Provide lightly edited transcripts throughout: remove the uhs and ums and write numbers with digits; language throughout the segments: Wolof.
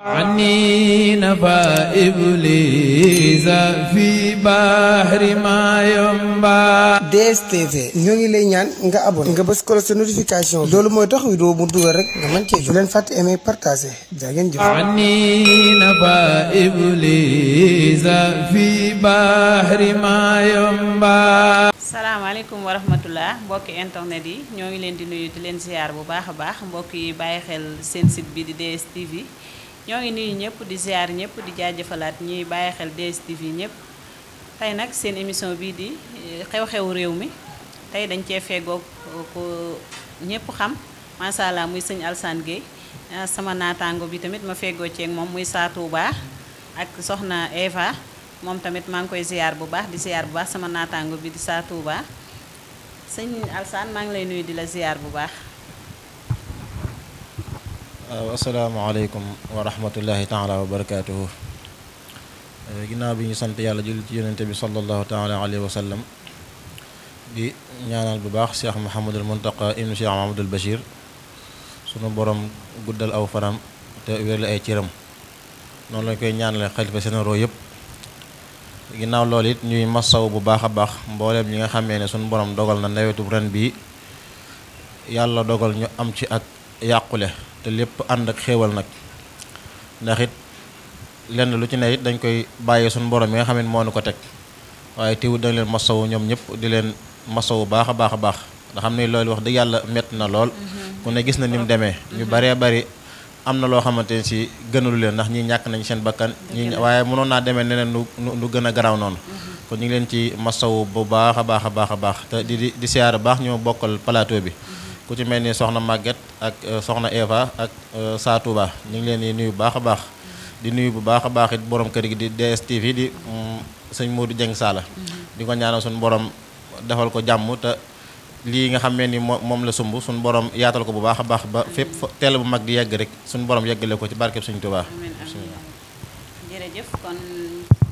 عني نفى إبليس في بحر ما ينبع. DSTV ñoo ngi lay ñaan nga abonné nga bës ko sa notification loolu mooy tax vidéo mu dugal rek nga mën cee jot. bu leen fàtte aimer partager jaa ngeen jëf. عني نفى إبليس في بحر ما ينبع. salaamaaleykum wa rahmatullah mbokki internet yi ñoo ngi leen di nuyu di leen ziar bu baax a baax mbokk yi bàyyi xel seen site bi di DSTV ñoo ngi nuyu ñëpp di ziar ñëpp di jaajëfalaat ñuy bàyyi xel DSTV ñëpp tey nag seen émission bii di xew-xewu réew mi tey dañ cee feegoog ko ñëpp xam macha allah muy sëñ Alassane Gueye sama naataango bi tamit ma feegoo ceeg moom muy Sa Touba ak soxna Eva moom tamit maa ngi koy ziar bu baax di ziar bu baax sama naataango bi di Sa Touba sëñ Alassane maa ngi lay nuyu di la ziar bu baax. waaw asalaamaaleykum wa rahmatullahi taala wa barakaatuhu. ginnaaw bi ñu sant yàlla julli ci yonente bi sallallahu taala alayhi wa sallam di ñaanal bu baax Cheikh Mouhamadul Muntaqa ibnu Cheikh Mouhamadul Bachir sunu borom guddal aw fanam te wérle ay cëram noonu lañ koy ñaanale xalifa généraux yëpp. ginnaaw loolu it ñuy masaw bu baax a baax mbooleem ñi nga xamee ne sunu borom dogal na nawetu ren bii yàlla dogal ñu am ci ak yàqule te lépp ànd ak xéewal nag ndax it lenn lu ci ne it dañ koy bàyyee suñu borom yi nga xam ne moo nu ko teg waaye teewul dañ leen masawu ñoom ñëpp di leen masawu baax a baax a baax nga xam ne loolu wax dëgg yàlla métti na lool ku ne gis na ni mu demee ñu baree bari am na loo xamante ne si gënalu leen ndax ñi ñàkk nañ seen bakkan ñi waaye mënoon naa demee neneen nu gën a garaaw noonu kon ñu ngi leen ci masawu bu baax a baax a baax a baax te di siyaara baax ñoo bokkal plateau bi ku ci mel ni soxna Maguette ak soxna Eva ak Sa Touba ñu ngi leen di nuyu bu baax a baax di nuyu bu baax a baax it borom kër gi di DSTV di sëñ Modou Dieng Sala di ko ñaanal suñu borom defal ko jàmm te lii nga xam ne ni moom la sumb suñu borom yaatal ko bu baax a baax ba fépp teel bu mag di yegg rek suñu borom yeggale ko ci barkeb suñu Touba. jërëjëf kon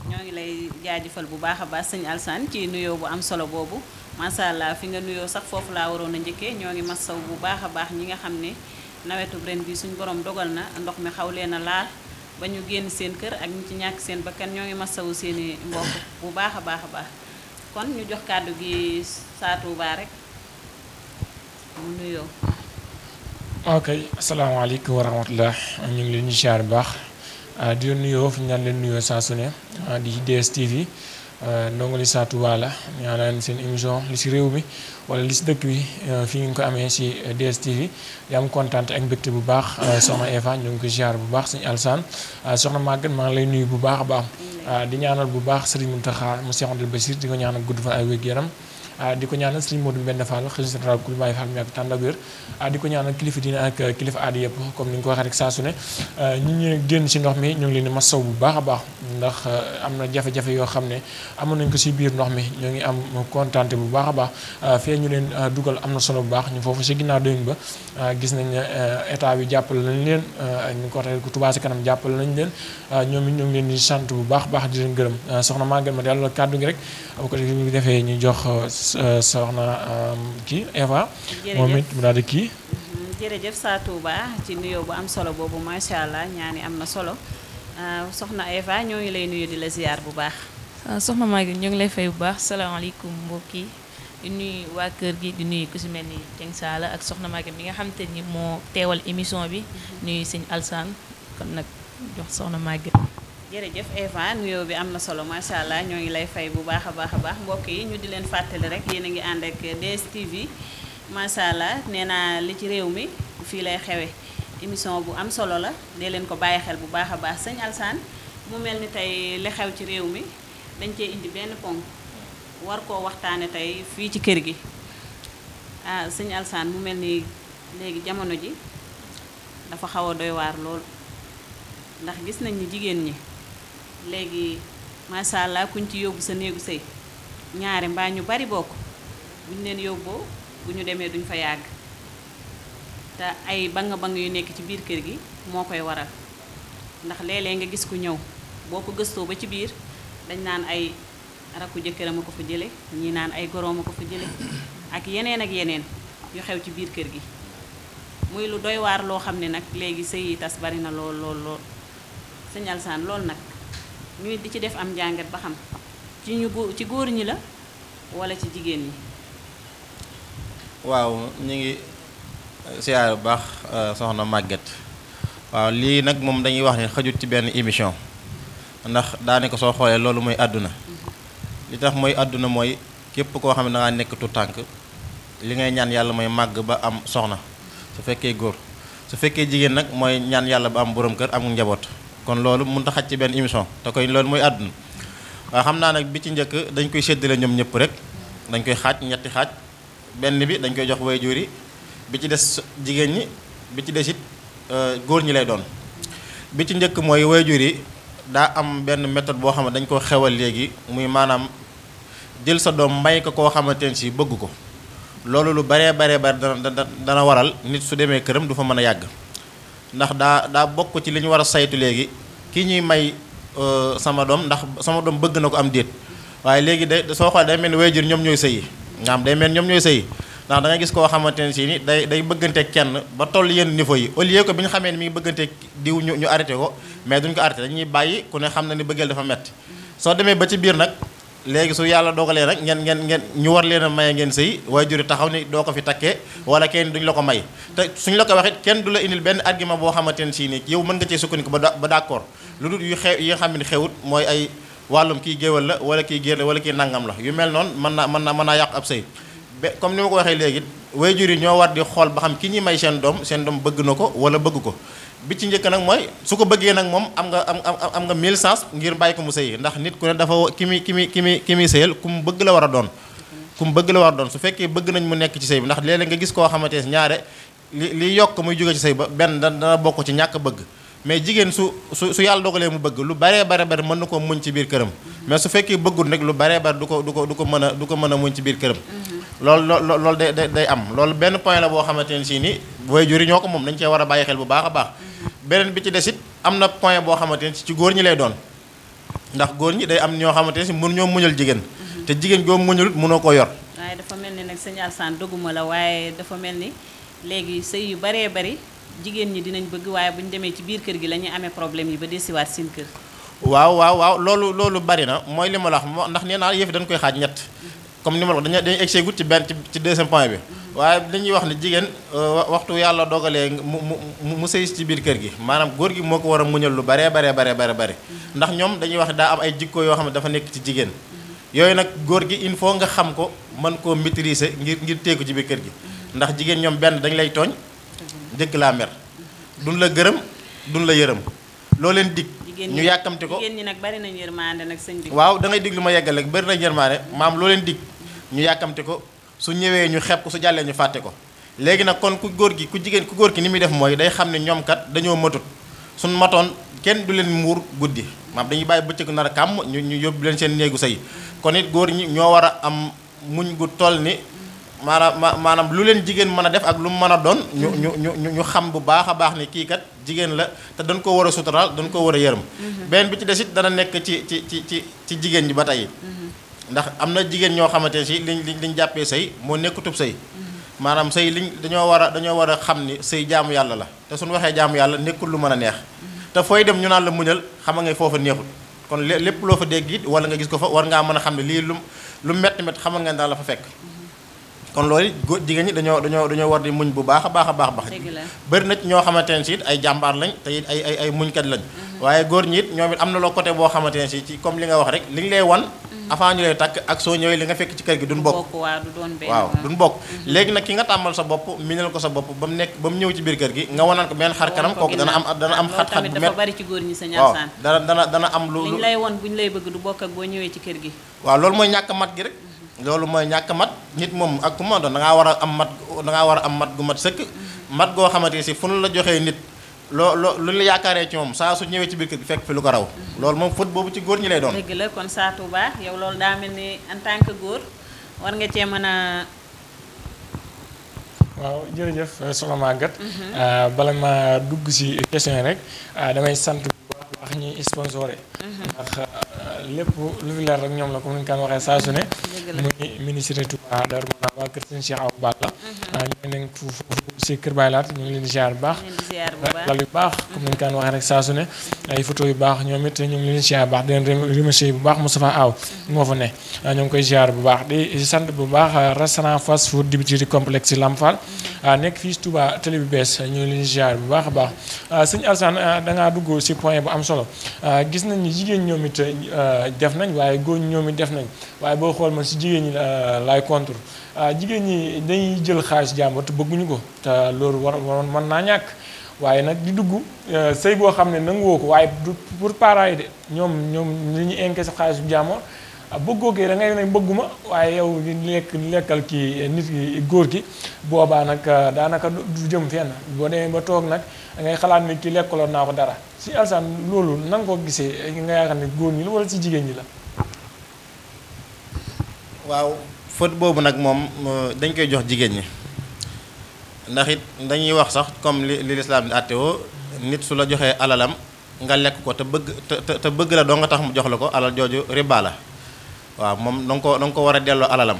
ñoo ngi lay jaajëfal bu baax a baax sëñ Alassane ci nuyoo bu am solo boobu macha allah fi nga nuyoo sax foofu laa waroon a njëkkee ñoo ngi masaw bu baax a baax ñi nga xam ne nawetu ren bi suñu borom dogal na ndox mi xaw leen a laal ba ñu génn seen kër ak ñu ci ñàkk seen bakkan ñoo ngi masawu seeni mbokk bu baax a baax a baax kon ñu jox kàddu gi Sa Touba rek mu nuyoo. ok asalaamaaleykum wa rahmatullah ñu ngi leen di ziar bu baax di leen nuyoo fi ñu naan leen nuyoo saa su ne di DSTV ndongali Sa Touba la ñaa leen seen émission li si réew mi wala li si dëkk bi fii ngeen ko amee si DSTV di am kontaan ak mbégte bu baax soxna Eva ñu ngi ko ziar bu baax sëñ Alassane soxna Maguette maa ngi lay nuyu bu baax a baax di ñaanal bu baax Serigne Mountakha mu Cheikh Abdoul Bachir di ko ñaanal gudd fan ay wér-gu-yaram di ko ñaanal Serigne Modou Mbène Fall xalifa général ku Baye Fall mi ak tànn ak wér di ko ñaanal kilifa diine ak kilifa aada yëpp comme ni nga ko waxee rek saa su ne ñi ñu génn si ndox mi ñu ngi leen di masaw bu baax a baax ndax am na jafe-jafe yoo xam ne amoon nañ ko si biir ndox mi ñoo ngi am kontaante bu baax a baax fee ñu leen dugal am na solo bu baax ñu foofu si ginnaaw déwén ba gis nañ ne état bi jàppale nañ leen ñu ko waxee Touba Ca Kanam jàppale nañ leen ñoom it ñoo ngi leen di sant bu baax baax di leen gërëm soxna Maguette ma delloo kàddu gi rek bu ko defee ñu jox soxna kii Eva moom it mu daal di kii. jërëjëf Sa Touba ci nuyoo bu am solo boobu macha allah ñaani am na solo soxna Eva ñoo ngi lay nuyu di la ziar bu baax. soxna Maguette ñoo ngi lay fay bu baax salaamaaleykum mbokk yi di nuyu waa kër gi di nuyu ku si mel ni Dieng Sala ak soxna Maguette mi nga xamante ni moo teewal émission bi nuyu sëñ Alassane kon nag jox soxna Maguette. jërëjëf Eva nuyoo bi am na solo macha allah ñoo ngi lay fay bu baax a baax a baax mbokk yi ñu di leen fàttali rek yéen a ngi ànd ak DSTV macha allah nee naa li ci réew mi fii lay xewe émission bu am solo la dee leen ko bàyyi xel bu baax a baax sëñ Alassane mu mel ni tey li xew ci réew mi dañ cee indi benn ponk war koo waxtaane tey fii ci kër gi sëñ Alassane mu mel ni léegi jamono ji dafa xaw a doy waar lool ndax gis nañ ni jigéen ñi léegi macha allah kuñ ci yóbbu sa néegu sëy ñaare mbaa ñu bari bokk buñ leen yóbboo bu ñu demee duñ fa yàgg te ay bang yu nekk ci biir kër gi moo koy waral ndax léeg-léeg nga gis ku ñëw boo ko gëstoo ba ci biir dañ naan ay rakku jëkkëram a ko fa jële ñii naan ay goroom a ko fa jële ak yeneen yu xew ci biir kër gi muy lu doy waar loo xam ne nag léegi sëy yi tas bari na lool lool lool sëñ Alsaan loolu nag ñuy di ci def am njàngat ba xam ci góor ñi la wala ci jigéen ñi. waaw ñu ngi siyaar bu baax soxna Maguette waaw lii nag moom dañuy wax ne xajut ci benn émission ndax daanaka soo xoolee loolu mooy àdduna li tax mooy àdduna mooy képp koo xam ne da ngaa nekk tu tànk li ngay ñaan yàlla mooy màgg ba am soxna su fekkee góor su fekkee jigéen nag mooy ñaan yàlla ba am borom kër am njaboot kon loolu mënut a xaj ci benn émission te koy loolu mooy àdduna waaw xam naa nag bi ci njëkk dañ koy séddale ñoom ñëpp rek dañ koy xaaj ñetti xaaj benn bi dañ koy jox waajur yi bi ci des jigéen ñi bi ci des it góor ñi lay doon bi ci njëkk mooy waajur yi daa am benn méthode boo xam ne dañ ko xewal léegi muy maanaam jël sa doom may ko koo xamante ne si bëgg ko loolu lu baree dana waral nit su demee këram du fa mën a yàgg ndax daa bokk ci li ñu war a saytu léegi kii ñuy may sama doom ndax sama doom bëgg na ko am déet waaye léegi soo xoolee day mel ni waajur ñoom ñooy sëyi nga xam day mel ñoom ñooy sëyi ndax da nga gis koo xamante ne si ni day bëggante kenn ba toll yenn niveau yi au lieu que bi ñu xamee ni mi ngi bëggante diw ñu arrêté ko mais duñ ko arrêté dañuy bàyyi ku ne xam na ni bëggeel dafa metti soo demee ba ci biir nag léegi su yàlla dogalee nag ngeen ñu war leen a maye ngeen sëy waajur taxaw ni doo ko fi takkee wala kenn duñ la ko may te suñ la ko waxit kenn du la indil benn argument boo xamante ne si ni yow mën nga cee sukkandiku ba d'accord lu dul yu nga xam ne xewut mooy ay wàllum kii géwal la wala kii géer la wala kii nangam la yu mel noonu mën naa yàq ab sëy comme ni ma ko waxee léegi waajur yi ñoo war di xool ba xam ki ñuy may seen doom bëgg na ko wala bëgg ko bi ci njëkk nag mooy su ko bëggee nag moom am nga 1000 chance ngir bàyyi ko mu sëy ndax nit ku ne dafa ki muy sëyal ku mu bëgg la war a doon su fekkee bëgg nañ mu nekk ci sëy bi ndax léeg-léeg nga gis koo xamante ne ñaare li yokk muy jóge ci sëy ba benn dana bokk ci ñàkk bëgg mais jigéen su yàlla dogalee mu bëgg lu bare mën na ko muñ ci biir këram mais su fekkee bëggul nag lu bare du ko mën a muñ ci biir këram loolu day am loolu benn point la boo xamante ne si ni waajur yi ñoo ko moom dañ cee war a bàyyi xel bu baax a baax beneen bi ci des it am na point boo xamante ne ci góor ñi lay doon ndax góor ñi day am ñoo xamante ne si mënu ñoo muñal jigéen te jigéen goo muñul mënoo ko yor waaye dafa mel ni nag sëñ Alsaan doguma la waaye dafa mel ni léegi sëy yu baree bari jigéen ñi dinañ bëgg waaye bu ñu demee ci biir kër gi la ñuy amee problème yi ba desiwaat seen kër waaw loolu bari na mooy li ma la wax ndax nee naa yëf dañ koy xaaj ñett comme ni ma la wax dañuy egg gut ci deuxième point bi waaye dañuy wax ne jigéen waxtu yàlla dogalee mu sëy ci biir kër gi maanaam góor gi moo ko war a muñal lu bare ndax ñoom dañuy wax ne daa am ay jikko yoo xam ne dafa nekk ci jigéen yooyu nag góor gi il faut nga xam ko mën koo maîtriser ngir teeku ci biir kër gi ndax jigéen ñoom benn dañ lay tooñ dëkk laa mer duñ la gërëm duñ la yërëm loo leen dig ñu yàkkamti ko jigéen ñi nag bari nañ yërmande nag sëñ bi waaw da ngay dig lu ma yeggal rek bari nañ yërmande maam loo leen dig ñu yàkkamti ko su ñëwee ñu xeeb ko su jàllee ñu fàtte ko léegi nag kon ku góor ki ni muy def mooy day xam ne ñoom kat dañoo matut suñ matoon kenn du leen muur guddi maam dañuy bàyyi bëccëg nar a kàmm ñu yóbbu leen seen néegu sëy kon it góor ñi ñoo war a am muñ gu toll ni maanaam lu leen jigéen mën a def ak lu mu mën a doon ñu xam bu baax a baax ni kii kat jigéen la te dañ ko war a suturaal dañ ko war a yërëm benn bi ci des it dana nekk ci jigéen ñi ba tey ndax am na jigéen ñoo xamante ne si liñ jàppee sëy moo nekkutub sëy maanaam sëy dañoo war a xam ni sëy jaamu yàlla la te suñu waxee jaamu yàlla nekkul lu mën a neex te fooy dem ñu naan la muñal xam nga foofa neexul kon lépp loo fa dégg it wala nga gis ko fa war ngaa mën a xam ne lii lu metti xamal nga daal la fa fekk kon loolu góor jigéen ñi dañoo war di muñ bu baax a baax bëri na ñoo xamante ne si it ay jàmbaar lañ te it ay muñkat lañ waaye góor ñi it ñoom it am na loo côté boo xamante ne si ci comme li nga wax rek li ñu lay wan avant ñu lay takk ak soo ñëwee li nga fekk ci kër gi duñ bokk waaw duñ bokk léegi nag ki nga tàmmal sa bopp minal ko sa bopp ba mu ñëw ci biir kër gi nga wanaan ko benn xar kanam kooku dana am xat-xat bu dafa bari ci góor ñi sëñ Alsaan dana am lu liñ lay won buñ lay bëgg du bokk ak boo ñëwee ci kër gi waaw loolu mooy ñàkk mat gi rek loolu mooy ñàkk mat nit moom ak ku ma doon da ngaa war a am mat gu mat sëkk mat goo xamante si fu nu la joxee nit lu la yaakaaree ci moom saa su ñëwee ci biir kër gi fekk fi lu ko raw loolu moom fóot boobu ci góor ñi lay doon dëgg la kon Sa Touba yow loolu daa mel ni en tant que góor war nga cee mën a waaw jërëjëf soxna Maguette bala ma dugg si question yi rek damay sant bu baax ñi sponsoré ndax lépp lu fi leer rek ñoom la comme ni ñu kan waxee saa su ne muy ministre Touba Darou Manane waa kër sëñ Cheikh Awa Balla ñu nekk foofu si Kër Baye Laat ñu ngi leen di ziar bu baax lal yu baax comme nañu kaan waxee rek saa su ne ay photo yu baax ñoom it ñu ngi leen di ziar bu baax di leen remercier bu baax Moustapha Aw moo fa ne ñoo ngi koy ziar bu baax di sant bu baax restaurant fast food dibiteri complexe Lamp Fall nekk fii si Touba télé bi bees ñu ngi leen di ziar bu baax a baax sëñ Alassane da ngaa dugg si point bu am solo gis nañ ni jigéen ñoom it def nañ waaye góor ñoom it def nañ waaye boo xool man si jigéen ñi laay contre jigéen ñi dañuy jël xaalis jàmbur te bëgguñu ko te loolu war mën naa ñàkk waaye nag di dugg sëy boo xam ne nanguwoo ko waaye du pour parents yi de ñoom li ñu encaissé xaalis bu jàmbur bëggoo kii da ngay ne bëgguma waaye yow lekkal kii nit ki góor gi boobaa nag daanaka du jëm fenn boo demee ba toog nag da ngay xalaat ni ki lekkaloon naa ko dara si Alassane loolu nan ko gisee nga yaakaar ne góor ñi la wala si jigéen ñi la. waaw faute boobu nag moom dañ koy jox jigéen ñi ndax it dañuy wax sax comme li lislaam di àttewoo nit su la joxee alalam nga lekk ko te bëgg la doo nga tax mu jox la ko alal jooju riba la waaw moom danga ko war a delloo alalam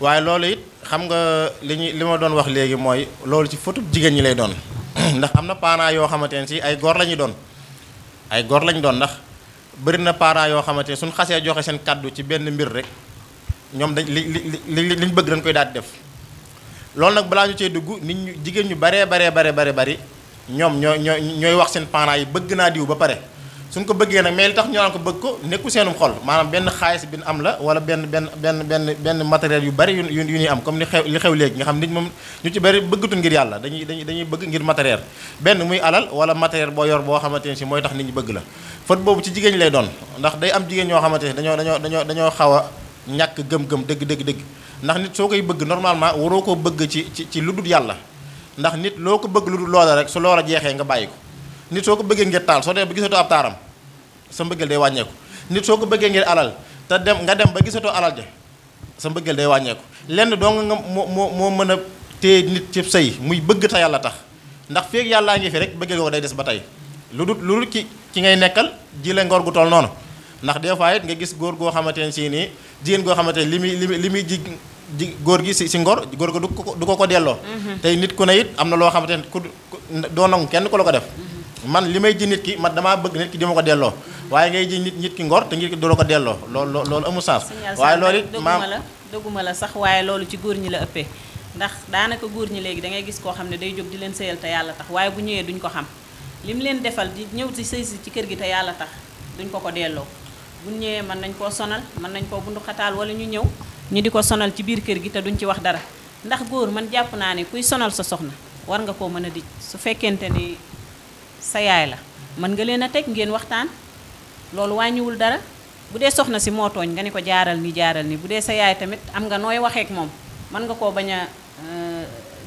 waaye loolu it xam nga li ma doon wax léegi mooy loolu ci faute jigéen ñi lay doon ndax am na parents yoo xamante ne si ay góor la ñuy doon ay góor lañu doon ndax bëri na parents yoo xamante ne suñ xasee joxe seen kàddu ci benn mbir rek ñoom dañ liñ bëgg dañ koy daal di def loolu nag balaa ñu cee dugg nit ñu jigéen ñu baree bari ñoom ñooy wax seen parents yi bëgg naa diw ba pare suñ ko bëggee nag mais li tax ñu naan ko bëgg ko nekku seenum xol maanaam benn xaalis bi am la wala benn matériel yu bari yu ñuy am comme li xew léegi nga xam nit moom ñu ci bari bëggatu ngir yàlla dañuy bëgg ngir matériel benn muy alal wala matériel boo yor boo xamante ne si mooy tax nit ñi bëgg la faute boobu ci jigéen ñi lay doon ndax day am jigéen ñoo xamante ne dañoo xaw a ñàkk gëm-gëm dëgg ndax nit soo koy bëgg normalement waroo ko bëgg ci lu dul yàlla ndax nit loo ko bëgg lu dul loola rek su loola jeexee nga bàyyi ko nit soo ko bëggee ngir taal soo demee ba gisatoo ab taaram sa mbëggeel day wàññeeku nit soo ko bëggee ngir alal te nga dem ba gisatoo alal ja sa mbëggeel day wàññeeku lenn doo nga moo mën a téye nit ci sëy muy bëgg te yàlla tax ndax feeg yàllaa ngi fi rek bëggeel ko day des ba tey lu dul ki ngay nekkal ji la ngor gu toll noonu ndax des fois it nga gis góor goo xamante ne si nii jigéen goo xamante ne li muy ji góor gi si ngor góor ga du ko delloo tey nit ku ne it am na loo xamante ne ku doo nangu kenn ku la ko def man li may ji nit ki man damaa bëgg nit ki di ma ko delloo waaye ngay ji nit ki ngor te ngir ki du la ko delloo loolu amul sens waaye loolu it dëgguma la sax waaye loolu ci góor ñi la ëppee ndax daanaka góor ñi léegi da ngay gis koo xam ne day jóg di leen sëyal te yàlla tax waaye bu ñëwee duñ ko xam lim leen defal di ñëw ci sëy si ci kër gi te yàlla tax duñ ko delloo bu ñëwee mën nañ koo sonal mën nañ koo bundu xataal wala ñu ñëw ñu di ko sonal ci biir kër gi te duñ ci wax dara ndax góor man jàpp naa ne kuy sonal sa soxna war nga koo mën a dij su fekkente ni sa yaay la mën nga leen a teg ngeen waxtaan loolu wàññiwul dara bu dee soxna si moo tooñ nga ni ko jaaral ni bu dee sa yaay tamit am nga nooy waxeek moom mën nga koo bañ a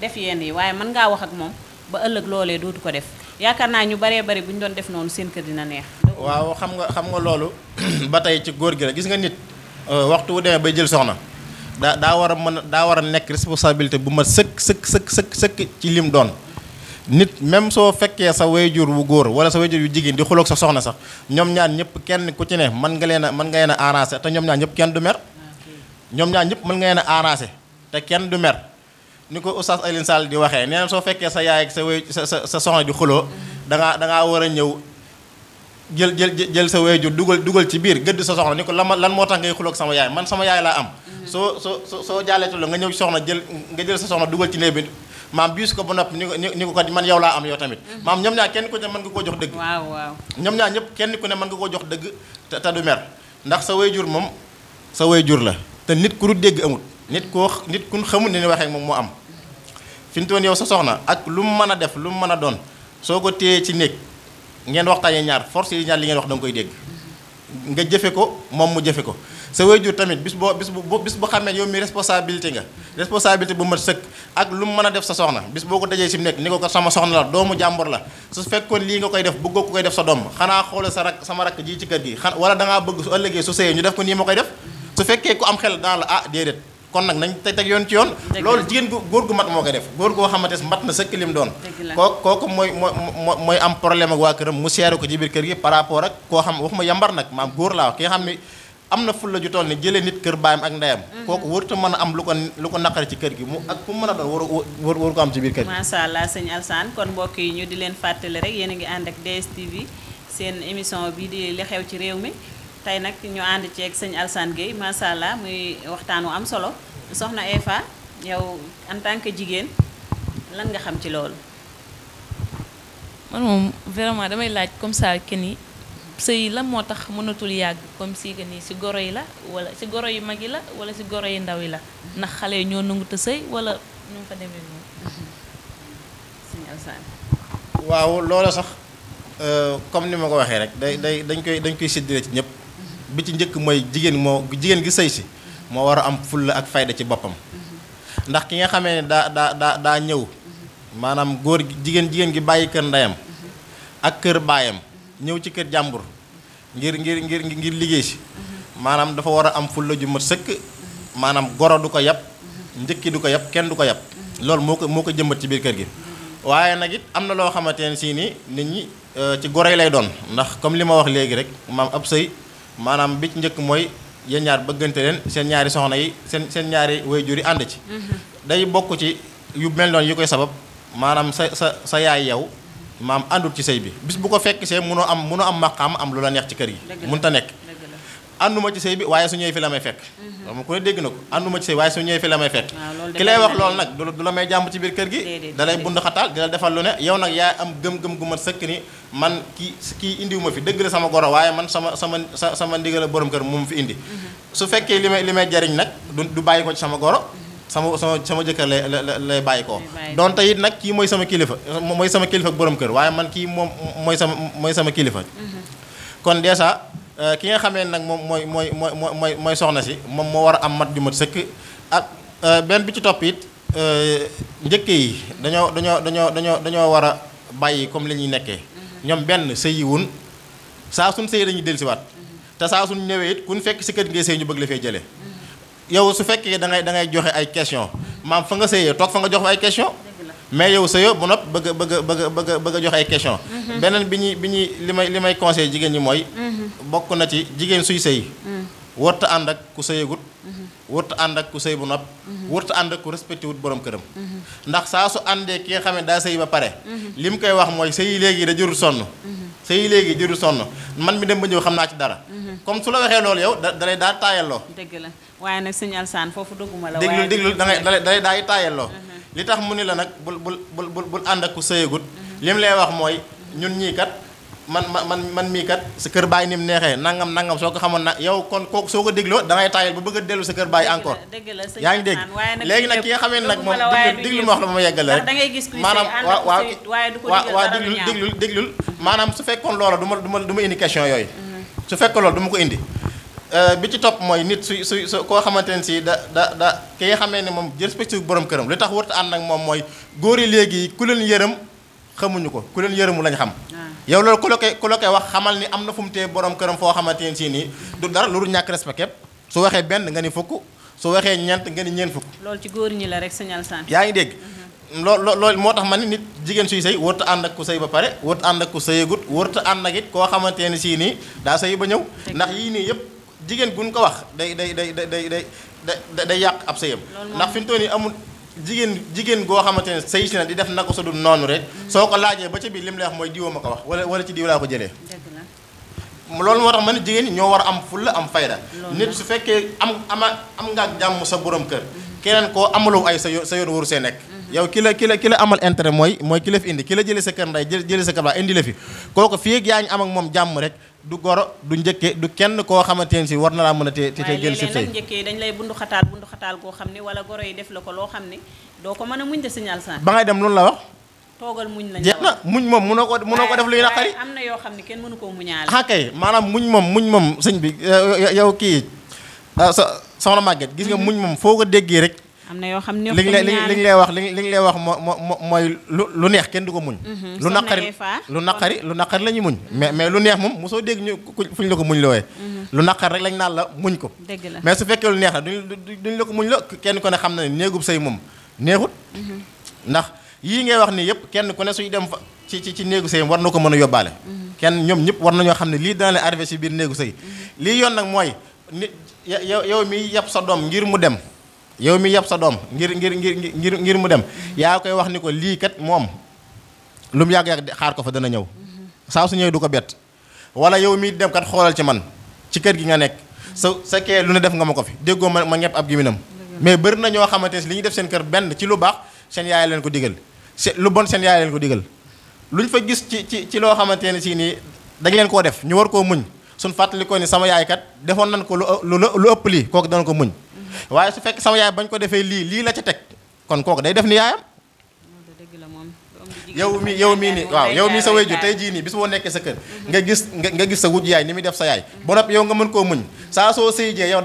def yenn yi waaye mën ngaa wax ak moom ba ëllëg loolee dootu ko def yaakaar naa ñu baree bari bu ñu doon def noonu seen kër dina neex. waaw xam nga loolu ba tey ci góor gi la gis nga nit waxtu wu demee bay jël soxna daa war a nekk responsabilité bu ma sëkk ci lim doon nit même soo fekkee sa wayjur wu góor wala sa wayjur yu jigéen di xuloog sa soxna sax ñoom ñaar ñëpp kenn ku ci ne mën nga leen a arrangé te ñoom ñaar ñëpp kenn du mer ñoom ñaar ñëpp mën nga leen a arrangé te kenn du mer ni ko Oustaz Alioune Sall di waxee nee na soo fekkee sa yaay ak sa soxna di xuloo dangaa war a ñëw jël sa wayjur dugal ci biir gëdd sa soxna ni ko lan moo tax ngay xuloog sama yaay man sama yaay laa am soo jàlleetuloo nga ñëw ci soxna nga jël sa soxna dugal ci néeg bi maam biis ko ba noppi ni ko man yow laa am yow tamit maam ñoom ñaar kenn ku ne mën nga koo jox dëgg waaw ñoom ñaar ñëpp kenn ku ne mën nga koo jox dëgg te du mer ndax sa wayjur moom sa wayjur la te nit ku du dégg amut nit kun xamul ni waxee moom moo am fi mu toon yow sa soxna ak lu mu mën a def lu mu mën a doon soo ko téyee ci néeg ngeen waxtaanee ñaar force yi ñaar li ngeen wax da nga koy dégg nga jëfe ko moom mu jëfe ko sa waajur tamit bis boo xamee yow mi responsabilité bu mat sëkk ak lu mu mën a def sa soxna bis boo ko dajee si mu nekk ni ko sama soxna la doomu jàmbur la su fekkoon lii nga koy def bëggoo ko koy def sa doom xanaa xoolal sama rakk ji ci kër gi wala dangaa bëgg su ëllëgee su sëyee ñu def ko nii ma koy def su fekkee ku am xel daan la déedéet kon nag nañ teg yoon ci yoon loolu jigéen góor gu mat moo koy def góor goo xamante mat na sëkk lim doon kooku mooy am problème ak waa këram mu seere ko ci biir kër gi par rapport ak koo xam waxuma yambar nag maam góor laa ki nga xam ne am na fulla ju toll ni jëlee nit kër baayam ak ndeyam kooku warut a mën a am lu ko naqari ci kër gi mu ak fu mu mën a doon waru ko am ci biir kër gi. macha allah sëñ Alsaan kon mbokk yi ñu di leen fàttali rek yéen a ngi ànd ak DSTV seen émission bi di li xew ci réew mi tey nag ñu ànd ceeg sëñ Alsaan Gueye macha allah muy waxtaan wu am solo soxna Eva yow en tant que jigéen lan nga xam ci loolu. man moom vraiment damay laaj comme ça que ni sëy la moo tax mënatul yàgg comme si que ni si goro yi la wala si goro yu mag yi la wala si goro yu ndaw yi la ndax xale yi ñoo nangu te sëy wala nu mu fa demee noonu. sëñ Alsaan. waaw loola sax comme ni ma ko waxee rek dañ koy séddale ci ñëpp bi ci njëkk mooy jigéen gi sëy si moo war a am fulla ak fayda ci boppam ndax ki nga xamee ne daa ñëw maanaam góor jigéen gi bàyyi kër ndeyam ak kër baayam ñëw ci kër jàmbur ngir liggéey si maanaam dafa war a am fulla ju mat sëkk maanaam goro du ko yab njëkki du ko yab kenn du ko yab loolu moo ko jëmbat ci biir kër gi waaye nag it am na loo xamante ne si ni nit ñi ci goro yi lay doon ndax comme li ma wax léegi rek maam ab sëy maanaam bi ci njëkk mooy yéen ñaar bëggante leen seen ñaari soxna yi seen ñaari waajur yi ànd ci day bokk ci yu mel noonu yu koy sabab maanaam sa yaay yow maam àndul ci sëy bi bis bu ko fekk see mënoo am maqaam am lu la neex ci kër gi mënta nekk ànduma ci sëy bi waaye su ñëwee fi la may fekk moom ku ne dégg na ko ànduma ci sëy waaye su ñëwee fi la may fekk ki lay wax loolu nag du la may jàmm ci biir kër gi da lay bund xataal di la defal lu ne yow nag yaa am gëm-gëm gu mat sëkk ni man kii indiwuma fi dëgg la sama goro waaye man sama ndigal a borom kër moom fi indi su fekkee li may jariñ nag du bàyyi ko ci sama goro sama jëkkër lay bàyyi ko donte it nag kii mooy sama kilifa ak borom kër waaye man kii moom mooy sama kilifa kon dèjà ki nga xamee nag moom mooy soxna si moom moo war a am mat ju mat sëkk ak benn bi ci topp it njëkk yi dañoo war a bàyyi comme li ñuy nekkee ñoom benn sëyiwun saa suñ sëyi dañuy dellusiwaat te saa suñ ñëwee it kun fekk si kër ngay sëy ñu bëgg la fee jëlee yow su fekkee da ngay joxe ay question maam fa nga sëyee toog fa nga jox fa ay question mais yow sëyoo bu nopp bëgg a joxe ay question beneen bi ñuy li may conseil jigéen ñi mooy bokk na ci jigéen suy sëy warta ànd ak ku sëyagut warta ànd ak ku sëy bu nopp warta ànd ak ku respecté wut borom këram ndax saa su àndee ki nga xam ne daa sëy ba pare li mu koy wax mooy sëy léegi da jërul sonn man mi dem ba ñëw xam naa ci dara comme su la waxee loolu yow da lay daal taayalloo dëgg la waaye nag sëñ Alsaan foofu dëgguma la déglu dalay daay taayalloo li tax mu ni la nag bul ànd ak ku sëyagut li mu lay wax mooy ñun ñii kat man mii kat sa kër baay ni mu neexee nangam soo ko xamoon nag yow kon kooku soo ko dégloo da ngay taayal ba bëgg a dellu sa kër baay encore yaa ngi dégg léegi nag ki nga xamee nag moom déglu ma wax la ba ma yeggale rek maanaam waaw déglul maanaam su fekkoon loola du ma indi question yooyu su fekkoon loolu du ma ko indi bi ci topp mooy nit su koo xamante ne si da ki nga xamee ne moom respecté borom këram li tax warut ànd ak moom mooy góor yi léegi ku leen yërëm xamuñu ko ku leen yërëmu lañ xam yow loolu ku la koy wax xamal ni am na fu mu tee borom këram foo xamante ne si nii du dara loolu ñàkk respect képp su waxee benn nga ni fukk su waxee ñeent nga ni ñeent fukk loolu ci góor ñi la rek sëñ Alsaan yaa ngi dégg loolu moo tax ma ni nit jigéen suy sëy warut ànd ak ku sëy ba pare warut ànd ak ku sëyagut warut ànd ak it koo xamante ne si nii daa sëy ba ñëw ndax yii nii yëpp jigéen guñ ko wax day yàq ab sëyam ndax fi mu toll nii amul jigéen goo xamante ne sëy si na di def na ko sa dul noonu rek soo ko laajee ba ca biir li mu lay wax mooy diwoo ma ko wax wala ci diw laa ko jëlee loolu moo tax ma ne jigéen ñi ñoo war a am fulla am fayda nit su fekkee am nga ak jàmm sa borom kër keneen koo amaloo ay sa yoon waru see nekk yow ki la amal intérêt mooy ki la fi indi ki la jëlee sa kër nday jëlee sa kër baay indi la fi kooku fii ak yaa ngi am ak moom jàmm rek du goro du njëkke du kenn koo xamante ne si war na laa mën a te jël si sëy njëkkee dañ lay bundu xataal koo xam ni wala goro yi def la ko loo xam ni doo ko mën a muñ de sëñ Alsaan ba ngay dem loolu la wax toogal muñ lañ jeex na muñ moom mënoo ko def luy naqari am na yoo xam ne kenn mënu koo muñaale kay maanaam muñ moom sëñ bi yow kii soxna Maguette gis nga muñ moom foo ko déggee rek am na yoo xam ne li ñu lay wax mooy lu neex kenn du ko muñ lu naqari la ñuy muñ mais lu neex moom mosoo dégg ñu fuñ la ko muñ looyee lu naqari rek lañ naan la muñ ko mais su fekkee lu neex la duñ la ko muñ la kenn ko ne xam na ne néegub sëy moom neexut ndax yii ngay wax nii yëpp kenn ku ne suy dem fa ci néegu sëy war na ko mën a yóbbaale kenn ñoom ñëpp war nañoo xam ne lii dana leen arrivé si biir néegu sëy lii yoon nag mooy nit yow mi yàpp sa doom ngir mu dem yow mi yàpp sa doom ngir mu dem yaa koy wax ni ko lii kat moom lu mu yàgg-yàgg xaar ko fa dana ñëw saa su ñëwee du ko bett wala yow mi dem kat xoolal ci man ci kër gi nga nekk sa kee lu ne def nga ma ko fi déggoo ma ñepp ab giminam mais bëri na ñoo xamante ne li ñu def seen kër benn ci lu baax seen yaay leen ko digal lu bon seen yaay leen ko digal lu ñu fa gis ci loo xamante ne si nii dañ leen koo def ñu war koo muñ suñ fàttali ko ni sama yaay kat defoon nañ ko lu ëpp lii kooku dana ko muñ waaye su fekk sama yaay bañ ko defee lii la ca teg kon kooku day def ni yaayam yow mii ni waaw yow mii sa wayjur tey jii nii bis boo nekkee sa kër nga gis sa wujj yaay ni muy def sa yaay ba noppi yow nga mën koo muñ saa soo sëy jee yow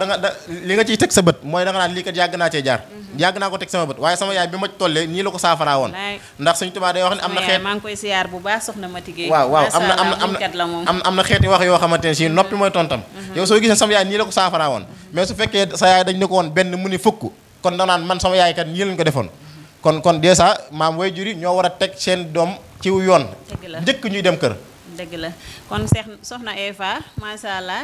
li nga ciy teg sa bët mooy da nga naan lii kat yàgg naa cee jaar yàgg naa ko teg sama bët waaye sama yaay bi ma tollee nii la ko saafaraa woon ndax Sëñ Tuubaa day wax ne am na xeet maa ngi koy siyaar bu baax soxna Mati Gueye waaw am na xeeti wax yoo xamante ne si noppi mooy tontam yow soo gisee sama yaay nii la ko saafaraa woon mais su fekkee sa yaay dañ ne ko woon benn mu ni fukk kon da naan man sama yaay kat nii lañ ko defoon kon dèjà maam waajur yi ñoo war a teg seen doom ci yoon njëkk ñuy dem kër dëgg la kon soxna Eva macha allah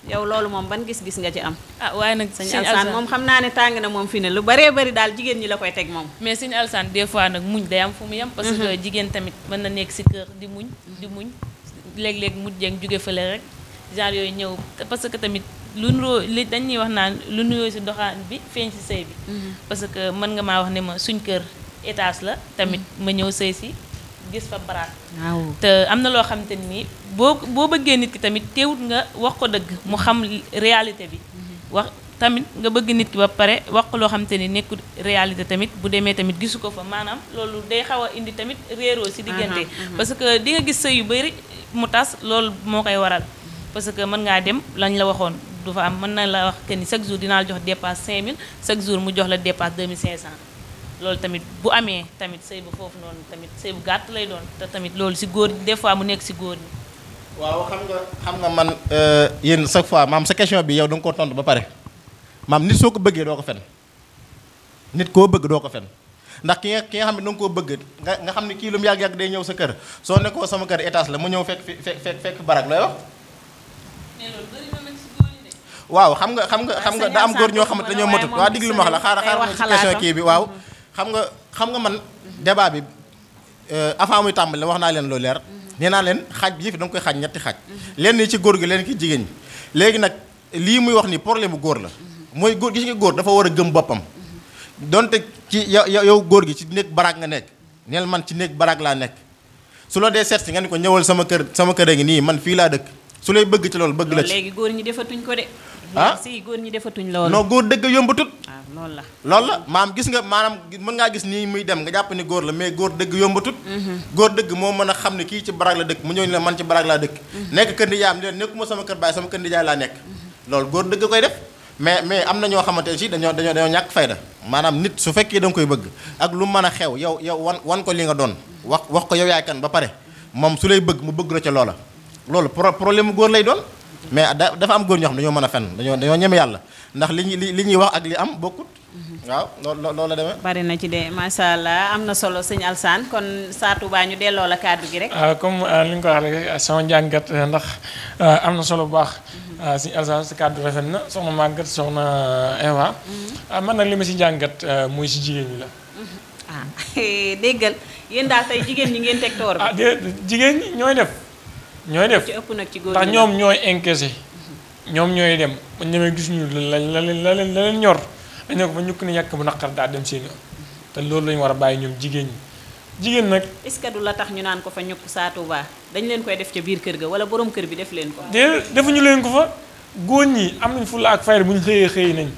yow loolu moom ban gis-gis nga ci am waaye nag sëñ Alsaan moom xam naa ne tàng na moom fi ne lu baree bari daal jigéen ñi la koy teg moom mais sëñ Alsaan des fois nag muñ day am fu mu yem parce que jigéen tamit mën na nekk si kër di muñ léeg-léeg mujj jeeg jóge fële rek genre yooyu ñëw parce que tamit lu nuroo li dañuy wax naan lu nuroo si doxaan bi feeñ si sëy bi parce que mën nga maa wax ne ma suñ kër étage la tamit ma ñëw sëy si gis fa baraat te am na loo xamante ni boo bëggee nit ki tamit teewut nga wax ko dëgg mu xam réalité bi wax tamit nga bëgg nit ki ba pare wax ko loo xamante ni nekkul réalité tamit bu demee tamit gisu ko fa maanaam loolu day xaw a indi tamit réeroo si diggante parce que di nga gis sëy yu bari mu tas loolu moo koy waral parce que mën ngaa dem lañ la waxoon du fa am mën na la wax que ni chaque jour dinaa la jox dépasse 5000 chaque jour mu jox la dépasse 2500 loolu tamit bu amee tamit sëy bu foofu noonu tamit sëy bu gàtt lay doon te tamit loolu si góor des fois mu nekk si góor ñi. waaw xam nga man yéen chaque fois maam sa question bi yow da nga koo tontu ba pare maam nit soo ko bëggee doo ko fen nit koo bëgg doo ko fen ndax ki nga xam ne da nga koo bëgg nga xam ne kii lu mu yàgg-yàgg day ñëw sa kër soo nekkoo sama kër étage la mu ñëw fekk barak lay wax. waaw xam nga da am góor ñoo xamante dañoo matut waa diglu ma wax la xaaral ci question kii bi waaw xam nga man débat bi avant muy tàmbali wax naa leen lu leer nee naa leen xaaj bi yëpp da nga koy xaaj ñetti xaaj leen ni ci góor gi leen ki jigéen ñi léegi nag lii muy wax ni problème bu góor la mooy góor gis nga góor dafa war a gëm boppam donte ci yow góor gi ci néeg baraag nga nekk neel man ci néeg baraag laa nekk su la dee seet si nga ni ko ñëwal sama kër a ngi nii man fii laa dëkk su lay bëgg ci loolu bëgg la ci léegi góor ñi defatuñ ko de si góor ñi defatuñ loolu non góor dëgg yombatut loolu la maam gis nga maanaam mën ngaa gis nii muy dem nga jàpp ni góor la mais góor dëgg yombatut góor dëgg moo mën a xam ne kii ci baraag la dëkk mu ñëw ni la man ci baraag laa dëkk nekk kër ndi yaam ni leen nekkuma sama kër baay sama kër ndi jaay laa nekk loolu góor dëgg koy def mais am na ñoo xamante ne si dañoo ñàkk fayda maanaam nit su fekkee da nga koy bëgg ak lu mën a xew yow wan ko li nga doon wax ko yow yaay kan ba pare moom su lay bëgg mu bëgg la ca loola loolu problème mu góor lay doon mais dafa am góor ñoo xam dañoo mën a fen dañoo ñeme yàlla ndax li ñuy wax ak li am bokkut waaw loolu la demee. bari na ci de macha allah am na solo sëñ Alsaan kon Satou Ba ñu delloo la kàddu gi rek. comme li nga ko wax rek sama njàngat ndax am na solo bu baax. sëñ Alsaan si kàddu rafet na soxna Maguette soxna Eva. man nag li ma si njàngat muy si jigéen ñi la. déggal yéen daal tey jigéen ñi ngeen teg toor bi. jigéen ñi ñooy def. ci ëpp nag ci góor ndax ñoom ñooy encaissé ñoom ñooy dem ba ñemee gis ñu la leen ñor dañ ne ko ba ñukk ni ñàkk bu naqar daal dem seen yoon te loolu lañu war a bàyyi ñoom jigéen ñi jigéen nag est-ce que du la tax ñu naan ko fa ñukk Satou Ba dañ leen koy def ca biir kër ga wala borom kër bi def leen ko defuñu leen ko fa góor ñi am nañ fulla ak fayda bu ñu xëyee nañ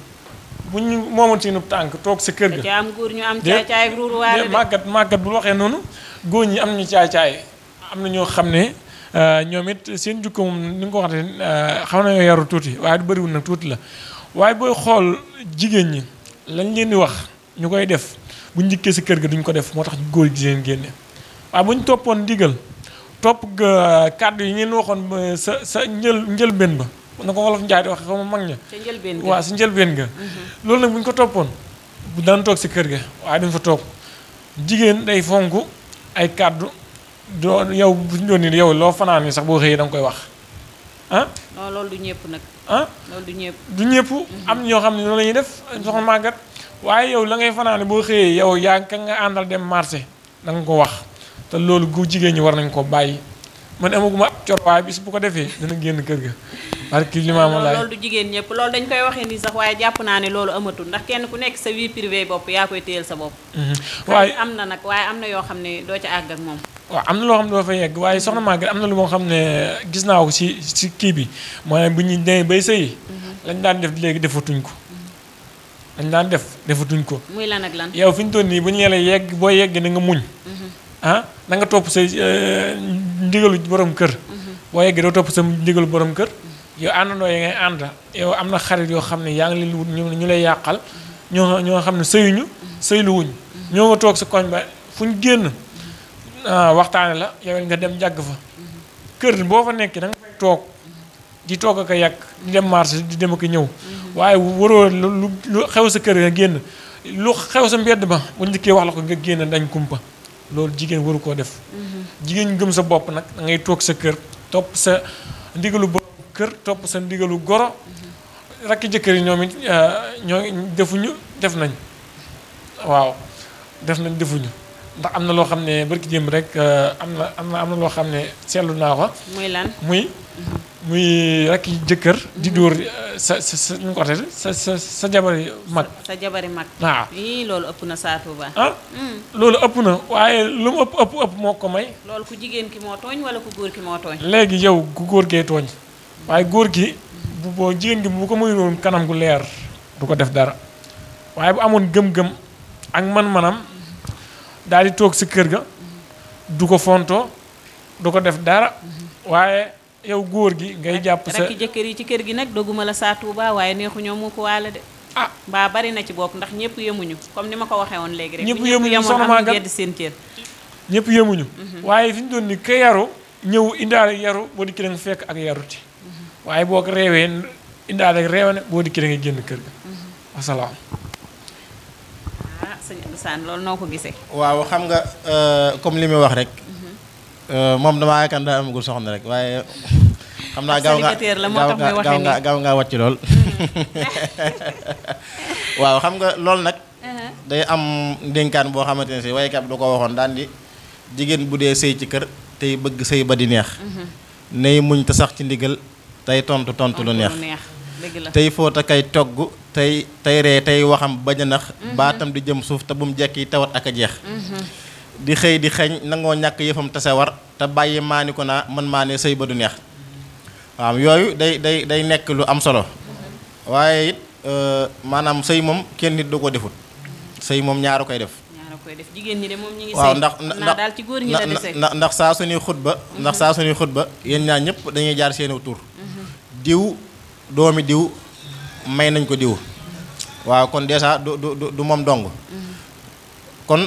bu ñu moomoon seenu tànk toog sa kër ga ca am góor ñu am caay-caay ruuruwaale de màggat bu waxee noonu góor ñi am nañu caay-caay am na ñoo xam ne ñoom it seen jukko moom ni nga ko waxee xaw na yaru tuuti waaye du bëriwul nag tuuti la waaye booy xool jigéen ñi lañ leen di wax ñu koy def bu njëkkee si kër ga duñ ko def moo tax góor gi leen génne waaye bu ñu toppoon ndigal topp kàddu yi ngeen waxoon sa njëlbeen ba na ko wolof njaay di wax xaw ma mag ña waaw si njëlbeen ga loolu nag bu ñu ko toppoon bu daan toog si kër ga waaye duñ fa toog jigéen day fonk ay kàddu doo yow bu ñu doon nii yow loo fanaan ni sax boo xëyee da nga koy wax ah. non loolu du ñëpp nag. ah loolu du ñëpp. du ñëpp am ñoo xam ne noonu la ñuy def soxna màggat waaye yow la ngay fanaane boo xëyee yow yaa ka nga àndal dem marché da nga ko wax te loolu gu jigéen ñi war nañ ko bàyyi man amaguma ab cor waaye bis bu ko defee dana génn kër ga. barki limaama laay loolu du jigéen ñëpp loolu dañ koy waxee nii sax waaye jàpp naa ne loolu amatul ndax kenn ku nekk sa vie privée bopp yaa koy téyel sa bopp. waaye am na nag waaye am na yoo xam ne doo ca àgg ak moom. waaw am na loo xam ne doo fa yegg waaye soxna Maguette am na lu moo xam ne gis naa ko si kii bi mooy bu ñu demee bay sëyi lañ daan def léegi defatuñ ko. lañ daan defatuñ ko. muy lan ak lan. yow fi ñu toll nii bu ñu leen yegg boo yeggee na nga muñ. ah na nga topp sa ndigalu borom kër. boo yeggee doo topp sa ndigalu borom kër. yow àndandoo yi ngay ànd yow am na xarit yoo xam ne yaa ngi leen wut ñu lay yàqal ñoo xam ne sëyuñu sëyluwuñ ñoo nga toog sa koñ ba fu ñu génn waxtaane la yow nga dem jàgg fa kër boo fa nekkee da nga fay toog di toog ak a yàq di dem marché di dem ak ñëw waaye waroo lu xew sa kër nga génn lu xew sa mbedd ba bu njëkkee wax la ko nga génn dañ kumpa loolu jigéen waru koo def jigéen gëm sa bopp nag da ngay toog sa kër topp sa ndigalu borom kër topp sa ndigalu goro rakki jëkkër yi ñoom it ñoo defuñu def nañ waaw def nañ defuñu ndax am na loo xam ne barki démb rek am na loo xam ne seetlu naa ko. muy lan muy rakki jëkkër di dóor sa nu ko waxee sa jabari mag. sa jabari mag. waaw loolu ëpp na Satou Ba. loolu ëpp na waaye lu mu ëpp moo ko may. loolu ku jigéen ki moo tooñ wala ku góor ki moo tooñ. léegi yow ku góor gee tooñ. waaye góor gi boo jigéen gi bu ko mayuloon kanam gu leer du ko def dara waaye bu amoon gëm-gëm ak man-manam daal di toog si kër ga du ko fontoo du ko def dara waaye yow góor gi ngay jàpp sa rakki jëkkër yi ci kër gi nag dogguma la Satou Ba waaye neexu ñoo mu ko waale de mbaa bari na ci bokk ndax ñëpp yemuñu comme ni ma ko waxee woon léegi rek ñëpp yemuñu soxna Maguette am seen cër ñëpp yemuñu waaye fi ñu doon ni ka yaru ñëw indaale yaru boo di ki nga fekk ak yaruti waaye boo ko reewee indaale reew ne boo dikkee da ngay génn kër ga. wasalaam. sëñ Alsaan loolu noo ko gisee. waaw xam nga comme li muy wax rek. moom damaa yaakaar daa amagul soxna rek waaye. xam naa gaaw nga wàcc lool. waaw xam nga loolu nag. day am ndénkaan boo xamante ne si waykat bi du ko waxoon daan di jigéen bu dee sëy ci kër tey bëgg sëy ba di neex. nay muñ te sax ci ndigal. tey tontu lu neex tey foota kay togg tey ree tey waxam bañ a nax baatam di jëm suuf te bu mu jekki tawat ak a jeex di xëy di xeeñ nangoo ñàkk yëfam te sa war te bàyyi maani ko naa man maa ne sëy ba du neex waaw yooyu day nekk lu am solo waaye it maanaam sëy moom kenn nit du ko defut sëy moom ñaaru koy def jigéen ñi de moom ñi ngi waaw daal ci góor ñi la dese ndax saa suñuy xutba yéen ñaar ñëpp dañuy jaar seeni tur diw doomi diw may nañ ko diw waaw kon déjà du moom dong kon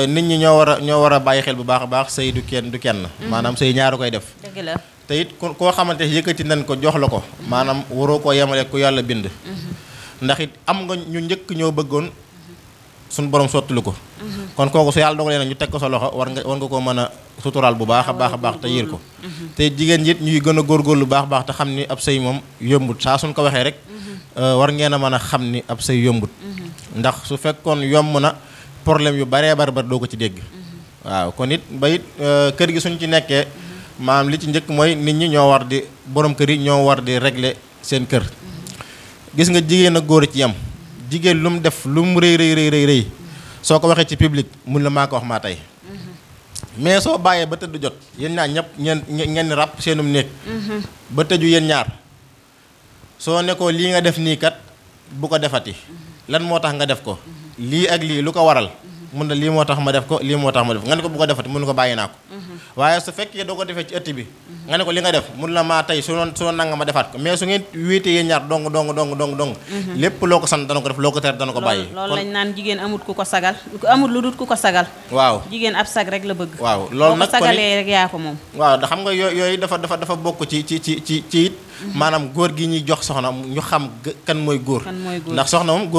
nit ñi ñoo war a bàyyi xel bu baax a baax sëy du kenn maanaam sëy ñaaru koy def dëgg la te it koo xamante yëkkati nañ ko jox la ko maanaam waroo koo yemale ku yàlla bind ndax it am nga ñu njëkk ñoo bëggoon suñu borom sottulu ko kon kooku su yàlla dogalee na ñu teg ko sa loxo war nga ko mën a suturaal bu baax a baax te yiir ko te jigéen it ñuy gën a góorgóorlu baax baax te xam ni ab sëy moom yombut saa suñ ko waxee rek war ngeen a mën a xam ni ab sëy yombut ndax su fekkoon yomb na problème yu baree bari doo ko ci dégg waaw kon it ba it kër gi suñ ci nekkee maanaam li ci njëkk mooy nit ñi ñoo war di borom kër yi ñoo war di régler seen kër gis nga jigéen ak góor ci yam jigéen lu mu def lu mu rëy soo ko waxee ci public mun la maa ko wax maa tey mais soo bàyyee ba tëdd jot yéen ñaar ñëpp ngeen ràpp seenum néeg ba tëju yéen ñaar soo ne ko lii nga def nii kat bu ko defati lan moo tax nga def ko lii ak lii lu ko waral mun na lii moo tax ma def ko lii moo tax ma def nga ne ko bu ko defati mun ko bàyyi naa ko waaye su fekkee doo ko defee ci ëtt bi nga ne ko li nga def mun la maa tey su doon nanga ma defaat ko mais su ngeen wéetee yéen ñaar dong lépp loo ko sant dana ko def loo ko tere dana ko bàyyi loolu lañ naan jigéen amut ku ko sagal amut lu dut ku ko sagal waaw jigéen ab sag rek la bëgg waaw loolu nag sagalee rek yaa ko moom waaw da xam nga yooyu dafa bokk ci it maanaam góor gi ñuy jox soxna ñu xam kan mooy góor ndax soxna moom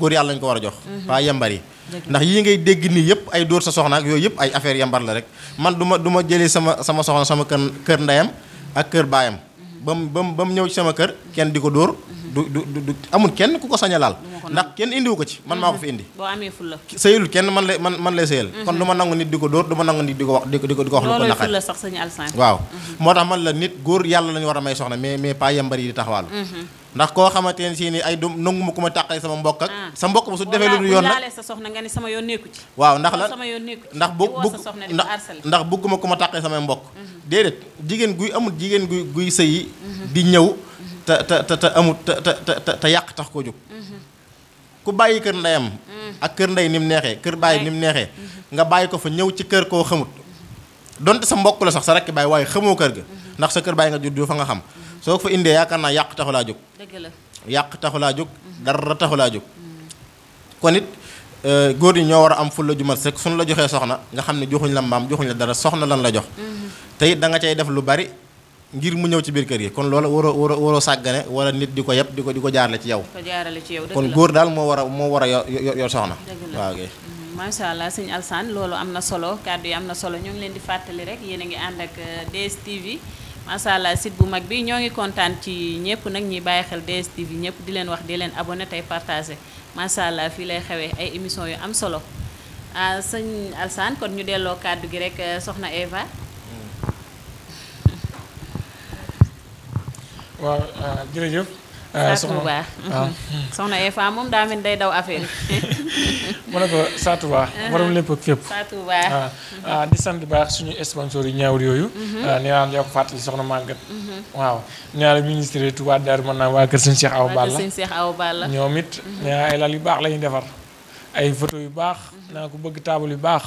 góor yàlla lañ ko war a jox waa yembar yi ndax yii ngay dégg nii yëpp ay dóor sa soxna ak yooyu yëpp ay affaire yambar la rek man du ma jëlee sama soxna sama kër ndeyam ak kër baayam ba mu ñëw ci sama kër kenn di ko dóor du amul kenn ku ko sañ a laal ndax kenn indiwu ko ci man maa ko fi indi boo amee fulla sëyalul kenn man lay sëyal kon du ma nangu nit di ko dóor du ma nangu nit di ko wax di ko wax lu ko naqari fulla sax Sëñ Alassane waaw moo tax man la nit góor yàlla la ñu war a may soxna mais pas yambar yi di taxawaalu ndax koo xamante ne si ni ay du nangu ma ku ma tàqale sama mbokk ak sa mbokk ba su defee lu yoon nag sa soxna nga ni sama yoon nekku ci waaw ndax la sama yoon nekku ci ndax ndax bëgguma ku ma tàqale samay mbokk déedéet jigéen guy amul jigéen guy sëyi di ñëw te amul te yàq tax koo jóg ku bàyyi kër ndeyam ak kër ndey ni mu neexee kër bàyyi ni mu neexee nga bàyyi ko fa ñëw ci kër koo xamut donte sa mbokk la sax sa rekk bàyyi waaye xamoo kër ga ndax sa kër bàyyi nga judd fa nga xam soo ko fa indee yaakaar naa yàq taxu laa jóg yàq taxu laa jóg dara taxu laa jóg kon it góor ñi ñoo war a am fulla ju mat sëkk suñu la joxee soxna nga xam ne joxuñ la mbaam joxuñ la dara soxna lan la jox te it da nga cay def lu bari ngir mu ñëw ci biir kër gi kon loolu waroo sàggane wala nit di ko yëpp di ko jaarale ci yow kon góor daal moo war a yor soxna waaw kay macha allah Sëñ Alassane loolu am na solo kàddu yi am na solo ñoo ngi leen di fàttali rek yéen a ngi ànd ak DSTV macha allah site bu mag bi ñoo ngi kontaan ci ñëpp nag ñi bàyyi xel DSTV ñëpp di leen wax di leen abonné tey partagé macha allah fii lay xewee ay émission yu am solo Sëñ Alassane kon ñu delloo kàddu gi rek soxna Eva. waaw jërëjëf. soxna Eva moom daa mel day daw affaire mu ne ko Satou Ba borom lépp ak fépp. Satou Ba di sant baax suñu sponsor yi ñaawur yooyu. nee naa la ko fàttali soxna Maguette. waaw nee naa la ministre Touba Darou Manane waa kër sëñ Cheikh Awa Balla ñoom it nee naa ay lal yu baax la ñuy defar ay photo yu baax naa ko bëgg taabal yu baax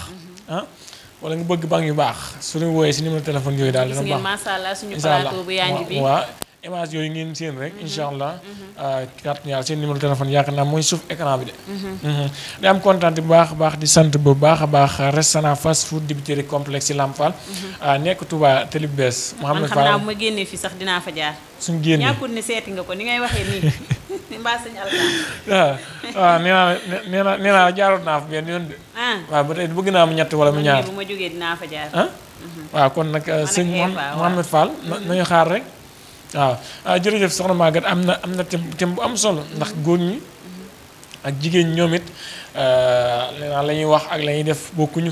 wala nga bëgg banc yu baax suñu wooyee si numéro téléphone yooyu daal dina baax. macha allah suñu plateau bu yanj bi waaw image yooyu ngeen seen rek incha allah kàttan yàlla seen numéro téléphone yaakaar naa mooy suuf écran bi de. di am kontaan bu baax a baax di sant bu baax a baax restaurant fast food dibiteri complexe Lamp Fall nekk Touba Télé Bees. Mouhamed Fall xam naa bu ma génnee fii sax dinaa fa jaar. suñu génnee ñàkkul ne seeti nga ko ni ngay waxee nii mbaa Sëñ Alassane. waaw nee naa la jaaroon naa fa benn yoon de. waaw ba tey bëgg naa mu ñett wala mu ñaar bu ma jógee dinaa fa jaar. waaw kon nag sëñ Mouhamed Fall nañu xaar rek. waaw jërëjëf soxna Maguette am na thème bu am solo ndax góor ñi ak jigéen ñi ñoom it la ñuy wax ak la ñuy def bokkuñu.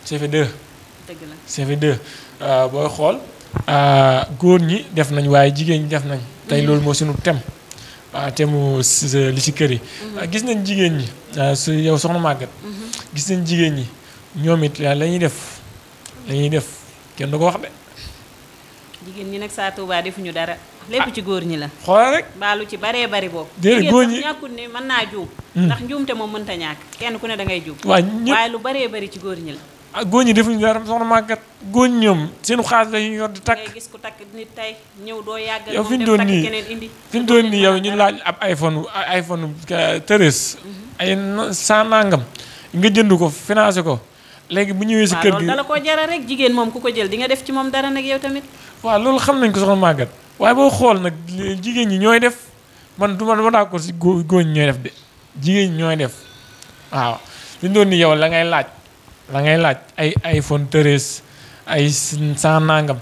CFE2. dëgg la CFE2 booy xool góor ñi def nañ waaye jigéen ñi def nañ. tey loolu moo sunu thème thème li ci kër yi. gis nañ jigéen ñi su yow soxna Maguette. gis nañ jigéen ñi ñoom it la ñuy def kenn du ko wax de. jigéen ñi nag saa Touba defuñu dara lépp ci góor ñi la. xoolal rek baalu ci baree bari boobu. déedéet góor ñi ñàkkul ne mën naa juum. ndax njuumte moom mënta ñàkk kenn ku ne da ngay juum. waaye lu baree bari ci góor ñi la. góor ñi defuñu dara soxna Maguette góor ñi ñoom seen xaalis la ñu yor di takk. ngay gis ku takk nit tey ñëw doo yàggal. yow fi ñu moom doon dem nii takk keneen indi. fi ñu doon nii yow ñu laaj ab iPhone 13. ay 100 nangam nga jënd ko financé ko. léegi bu ñëwee si kër gi dala koo jaral rek jigéen moom ku ko jël di nga def ci moom dara nag yow tamit. waaw loolu xam nañ ko soxna Maguette waaye boo xool nag jigéen ñi ñooy def man du ma d'accord si góor ñi ñooy def de jigéen ñi ñooy def waaw li ñu doon ni yow la ngay laaj ay iPhone 13 ay 100 nangam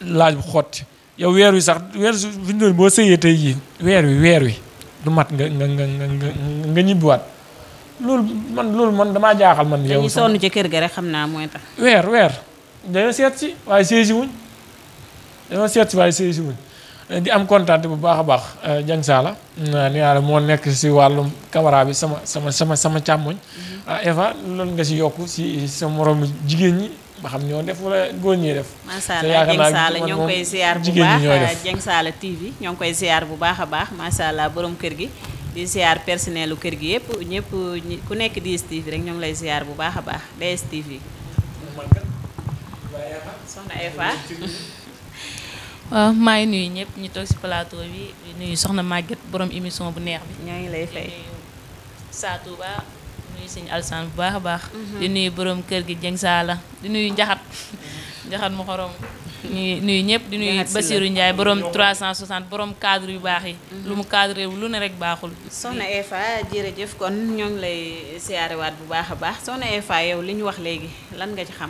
laaj bu xotti yow weer wi sax fi ñu doon boo sëyee tey jii weer wi du mat nga ñibbiwaat. loolu man damaa jaaxal man. yow dañuy sonn ci kër ga rek xam naa mooy tax. weer dañoo seet si waaye séesi wuñ di am kontaan bu baax a baax Dieng Sala nee naa la moo nekk si wàllum caméra bi sama càmmoñ. Eva loolu nga si yokk si sa moromu jigéen ñi ba xam ñoo def wala góor ñi def. macha allah Dieng Sala ñoo ngi koy ziar bu baax Dieng Sala TV ñoo ngi koy ziar bu baax a baax macha allah borom kër gi. di ziar personnelu kër gi yëpp ñëpp ku nekk DSTV rek ñoo ngi lay ziar bu baax a baax DSTV. soxna Eva. waaw maa ngi nuyu ñëpp ñu toog ci plateau bi di nuyu soxna Maguette borom émission bu neex bi. ñoo ngi lay fay. Satou Ba nuyu Sëñ Alassane bu baax a baax. di nuyu borom kër gi Dieng Sala di nuyu njaxat mu xorom. nuyu ñëpp di nuyu Basirou Ndiaye borom 360 borom cadre yu baax yi. lu mu cadre lu ne rek baaxul. soxna Eva jërëjëf kon ñoo ngi lay siyaarewaat bu baax a baax soxna Eva yow li ñu wax léegi lan nga ci xam.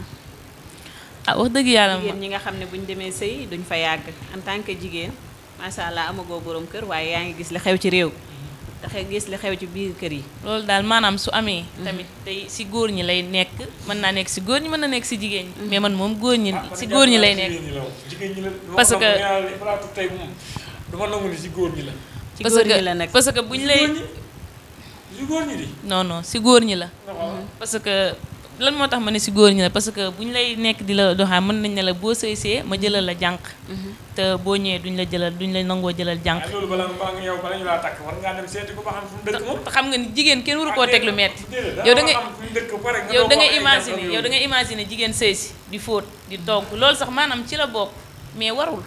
wax dëgg yàlla jigéen ñi nga xam ne bu ñu demee sëy duñ fa yàgg en tant que jigéen macha allah amagoo borom kër waaye yaa ngi gis li xew ci réew gis li xew ci biir kër yi. loolu daal maanaam su amee. tamit day si góor ñi lay nekk mën naa nekk si góor ñi mën na nekk si jigéen ñi. mais man moom góor ñi si góor ñi lay nekk. parce que dama nangu ni si góor ñi la. ci góor ñi la nekk parce que buñ lay. si góor ñi di. non si góor ñi la. parce que lan moo tax ma ne si góor ñi la parce que buñ lay nekk di la doxaan mën nañ ne la boo sëysee ma jëlal la jànq. te boo ñëwee duñ la nangoo jëlal jànq. loolu bala ñu laa takk war ngaa dem seeti ko ba xam fu mu dëkk moom. xam nga ni jigéen kenn waru koo teg lu metti yow da ngay imaginer jigéen sëy si di fóot di togg loolu sax maanaam ci la bokk mais warul.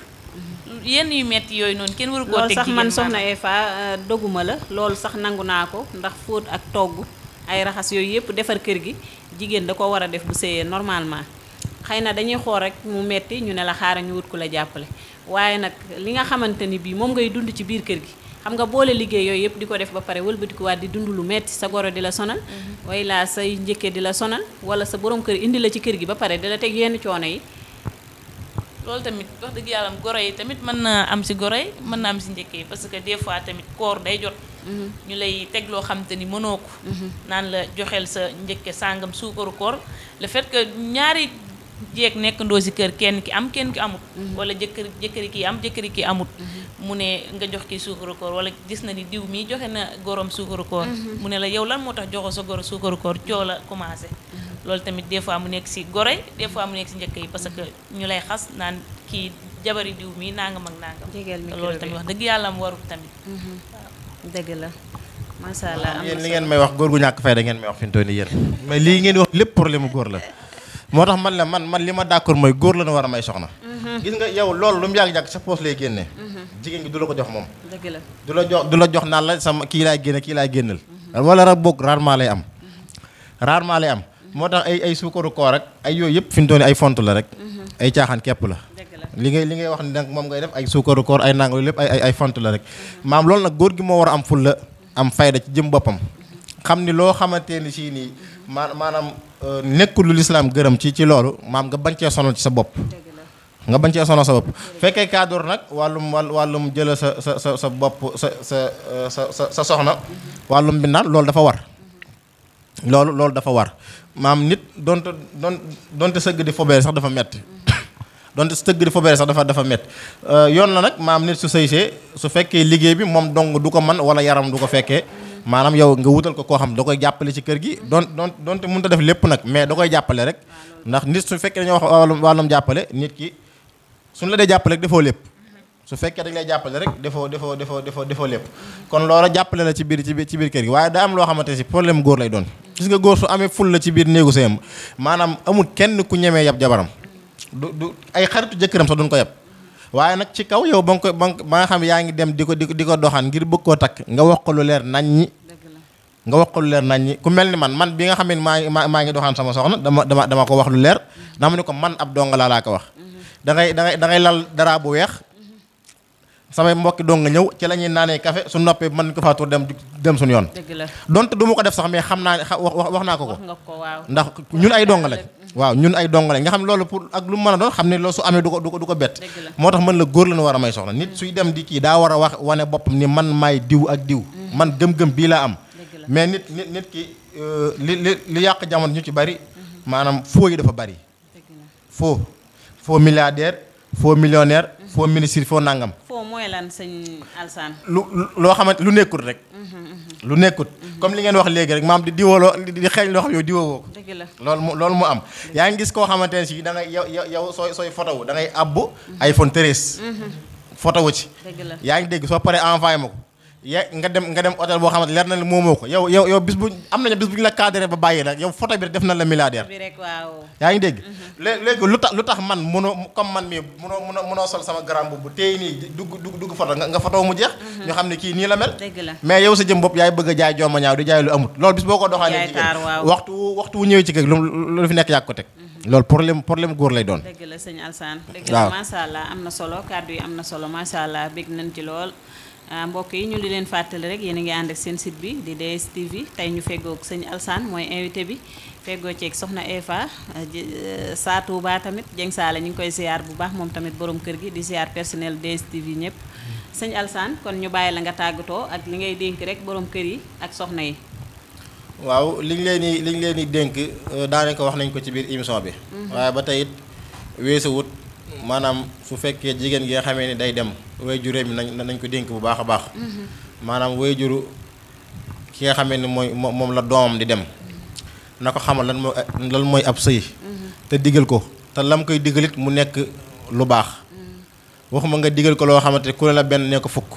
yenn yu metti yooyu noonu kenn waru koo teg jigéen loolu sax man soxna Eva doguma la loolu sax nangu naa ko ndax fóot ak togg ay raxas yooyu yëpp defar kër gi jigéen da ko war a def bu sëyee normalement xëy na dañuy xool rek mu metti ñu ne la xaaral ñu wut ku la jàppale waaye nag li nga xamante ni bii moom ngay dund ci biir kër gi xam nga boole liggéey yooyu yëpp di ko def ba pare wëlbatikuwaat di dund lu metti sa goro di la sonal way laa say njëkke di la sonal wala sa borom kër indi la ci kër gi ba pare di la teg yenn coono yi. loolu tamit wax dëgg yàlla goro yi tamit mën na am si goro yi mën na am si njëkk yi parce que des fois tamit koor day jot ñu lay teg loo xam te ni mënoo ko naan la joxeel sa njëkke sàngam suukaru koor le fait que ñaari jeeg nekkandoo si kër kenn ki am kenn ki amut wala jëkkëri kii am jëkkëri kii amut mu ne nga jox kii suukaru koor wala gis na ni diw mii joxe na gorom suukaru koor mu ne la yow lan moo tax joxo sa goro suukaru koor coow la commencé loolu tamit des fois mu nekk si gore des fois mu nekk si njëkk yi parce que ñu lay xas naan kii jabari diw mii nangam ak nangam te loolu tamit wax dëgg yàlla mu warul tamit dëgg la macha allah yéen li ngeen may wax góor gu ñàkk fay da ngeen may wax fi mu toll nii yéen mais lii ngeen wax lépp problème mu góor la moo tax man li ma d'accord mooy góor la na war a may soxna gis nga yow loolu lu mu yàgg-yàgg sa poos lay génnee jigéen gi du la ko jox moom dëgg la du la jox naan la sama kii laay génne kii laay génnal wala rek boog rarement lay am moo tax ay suukaru koor rek ay yooyu yëpp fi mu toll nii ay font la rek ay caaxaan képp la li ngay wax ni nag moom ngay def ay suukaru koor ay nangalu lépp ay font la rek maam loolu nag góor gi moo war a am fulla am fayda ci jëm boppam xam ni loo xamante ni si nii maanaam nekkul lu lislaam gërëm ci loolu maam nga bañ cee sonal ci sa bopp nga bañ cee sonal sa bopp fekkee cadre nag wàllum jëla sa bopp sa soxna wàllum mbindaan loolu dafa war loolu dafa war maam nit donte sëgg di fobeere sax dafa metti donte sëgg di fobeere sax dafa metti yoon la nag maam nit su sëysee su fekkee liggéey bi moom dong du ko man wala yaram du ko fekkee maanaam yow nga wutal ko koo xam da koy jàppale ci kër gi donte mënut a def lépp nag mais da koy jàppale rek ndax nit su fekkee dañoo wax wàllum jàppale nit ki suñu la dee jàppale rek defoo lépp su fekkee dañ lay jàppale rek defoo lépp kon loola jàppale la ci biir kër gi waaye daa am loo xamante si problème góor lay doon gis nga góor su amee ful la ci biir néegu sëyam maanaam amul kenn ku ñemee yab jabaram du ay xaritu jëkkëram sax duñ ko yab waaye nag ci kaw yow ba nga xam yaa ngi dem di ko doxaan ngir bëgg koo takk nga wax ko lu leer naññi ku mel ni man bi nga xam ne maa ngi doxaan sama soxna dama ko wax lu leer dama ne ko man ab donga laa ko wax da ngay lal dara bu weex samay mbokki dong nga ñëw ci la ñuy naanee café su noppee mën ko faa tur dem suñu yoon donte du ma ko def sax mais xam naa wax naa ko ndax ñun ay dong lañ waaw ñun ay dong lañ nga xam loolu pour ak lu mu mën a doon xam ne loolu su amee du ko bett moo tax man la góor la ñu war a may soxna nit suy dem di kii daa war a wane boppam ni man maay diw ak diw man gëm-gëm bii laa am mais nit ki li yàq jamono ñu ci bari maanaam foo yi dafa bari foo milliardaire foo millionnaire foo ministre foo nangam. foo mooy lan sëñ Alsaan. loo xamante lu nekkut rek. lu nekkut comme li ngeen wax léegi rek maam di diwoloo di xeeñ loo xam yow diwoo ko. dëgg la loolu mu am. yaa ngi gis koo xamante ne si da ngay yow sooy photo wu da ngay abbu iPhone 13. photo wu ci. dëgg la yaa ngi dégg soo paree envoyé ma ko. nga dem hôtel boo xamante leer na la moomoo ko yow bis bu am nañu bis bu ñu la cadré ba bàyyi la yow photo bi rek def na la milliardaire. bi rek waaw. yaa ngi dégg. léegi lu tax man mënoo comme man mii mënoo sol sama grand bu tey nii dugg photo nga photo mu jeex. ñu xam ne kii nii la mel. dëgg la mais yow sa jëm bopp yaay bëgg a jaay jooma ñaaw di jaay lu amut loolu bis boo ko doxalee jigéen waxtu wu ñëwee ci kër lu fi nekk yàgg ko teg. loolu problème góor lay doon. dëgg la sëñ Alsaan. dëgg la macha allah am na solo kàddu yi am na solo macha allah bég nañ ci lool. mbokk yi ñu di leen fàttali rek yéen a ngi ànd ak seen site bi di DS TV tey ñu feggoog sëñ Alsaan mooy invité bi feggoo ceeg soxna Eva Sa Touba tamit Dieng Saala ñu ngi koy ziar bu baax moom tamit borom kër gi di ziar personnel DSTV ñëpp sëñ Alsaan kon ñu bàyyi la nga tàggatoo ak li ngay dénk rek borom kër yi ak soxna yi. waaw liñ leen di dénk daanaka wax nañ ko ci biir émission bi. waaye ba tey it weesuwut maanaam su fekkee jigéen gi nga xamee ni day dem waajur mi nañ ko dénk bu baax a baax. maanaam waajuru ki nga xamee ni moom la doomam di dem. na ko xamal lan mooy ab sëy. te digal ko te lam koy digalit mu nekk lu baax. waxuma nga digal ko loo xamante ku ne la benn ne ko fukk.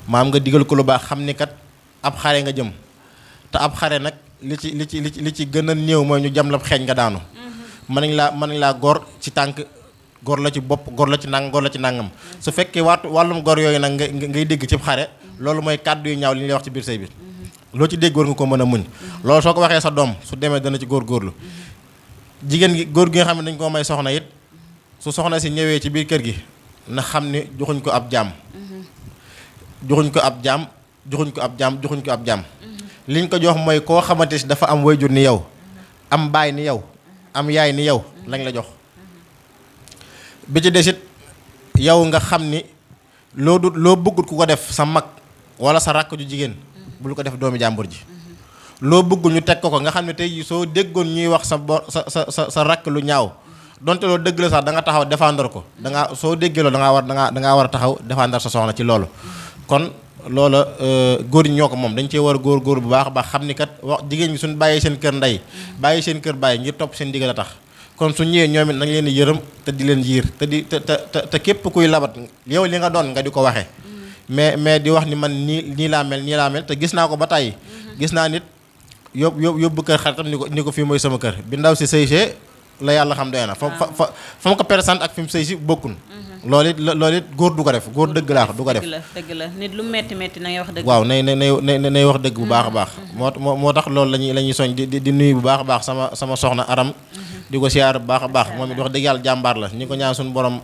maam nga digal ko lu baax xam ni kat ab xare nga jëm. te ab xare nag li ci gën a néew mooy ñu jam la xeeñ nga daanu. mën nañ laa gor ci tànk gor la ci bopp gor la ci nangam su fekkee wàllum gor yooyu nag ngay dégg ci xare loolu mooy kàddu yu ñaaw li ñuy wax ci biir sëy bi. loo ci dégg war nga ko mën a muñ. loolu soo ko waxee sa doom su demee dana ci góorgóorlu. jigéen gi góor gi nga xam ne dañ koo may soxna it su soxna si ñëwee ci biir kër gi na xam ni joxuñ ko ab jaam. joxuñ ko ab jaam. liñ ko jox mooy koo xamante si dafa am wayjur ni yow am baay ni yow am yaay ni yow lañ la jox. bi ci desit yow nga xam ni loo bëggut ku ko def sa mag wala sa rakk ju jigéen bul ko def doomi jàmbur ji. loo bëggul ñu teg ko nga xam ne tey soo déggoon ñuy wax sa rakk lu ñaaw donte loolu dëgg la sax da nga taxaw défendre ko soo déggee loolu da ngaa war a taxaw défendre sa soxna ci loolu. kon loola góor ñi ñoo ko moom dañ cee war a góor bu baax a baax xam ni kat wax jigéen ñi suñ bàyyee seen kër ndey bàyyi seen kër bàyyi ngir topp seen digal a tax. kon su ñëwee ñoom it nañ leen di yërëm te di leen yiir te képp kuy labat yow li nga doon nga di ko waxee. mais di wax ni man nii laa mel te gis naa ko ba tàyyi. gis naa nit yóbbu kër xaritam ni ko fii mooy sama kër bi ndaw si sëy see la yàlla xam doy na fa mu ko présente ak fi mu sëy si bokkun. loolu it góor du ko def góor dëgg laa du ko def. dëgg la nit lu metti na ngay wax dëgg. waaw nay wax dëgg bu baax a baax. moo tax loolu la ñuy soñ di nuyu bu baax a baax sama soxna Aram. di ko siyaar bu baax a baax moom it wax dëgg yàlla jàmbaar la ñu ko ñaan suñu borom.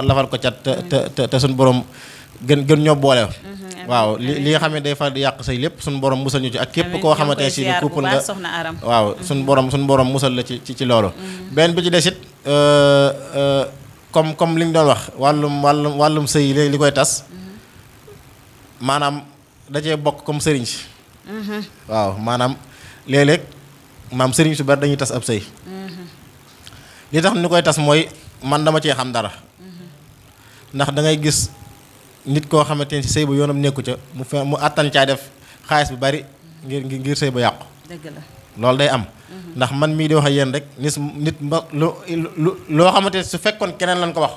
lafal ko cat te suñu borom gën ñoo boole. waaw li nga xam ne day far di yàq say lépp suñu borom musal ñu ci ak képp koo xamante ne si ni couple nga waaw suñu borom musal la ci loolu. benn bi ci des it comme li ñu doon wax wàllum sëy li koy tas maanaam da cee bokk comme sëriñ si. waaw maanaam léeg-léeg maam sëriñ su bari dañuy tas ab sëy. li tax ni koy tas mooy man dama cee xam dara. ndax da ngay gis nit koo xamante ne si sëy ba yoonam nekku ca mu àttan caa def xaalis bu bari ngir sëy ba yàqu. dëgg la loolu day am. ndax man mii di wax ak yéen rek nit ma loo xamante ne su fekkoon keneen lañ ko wax.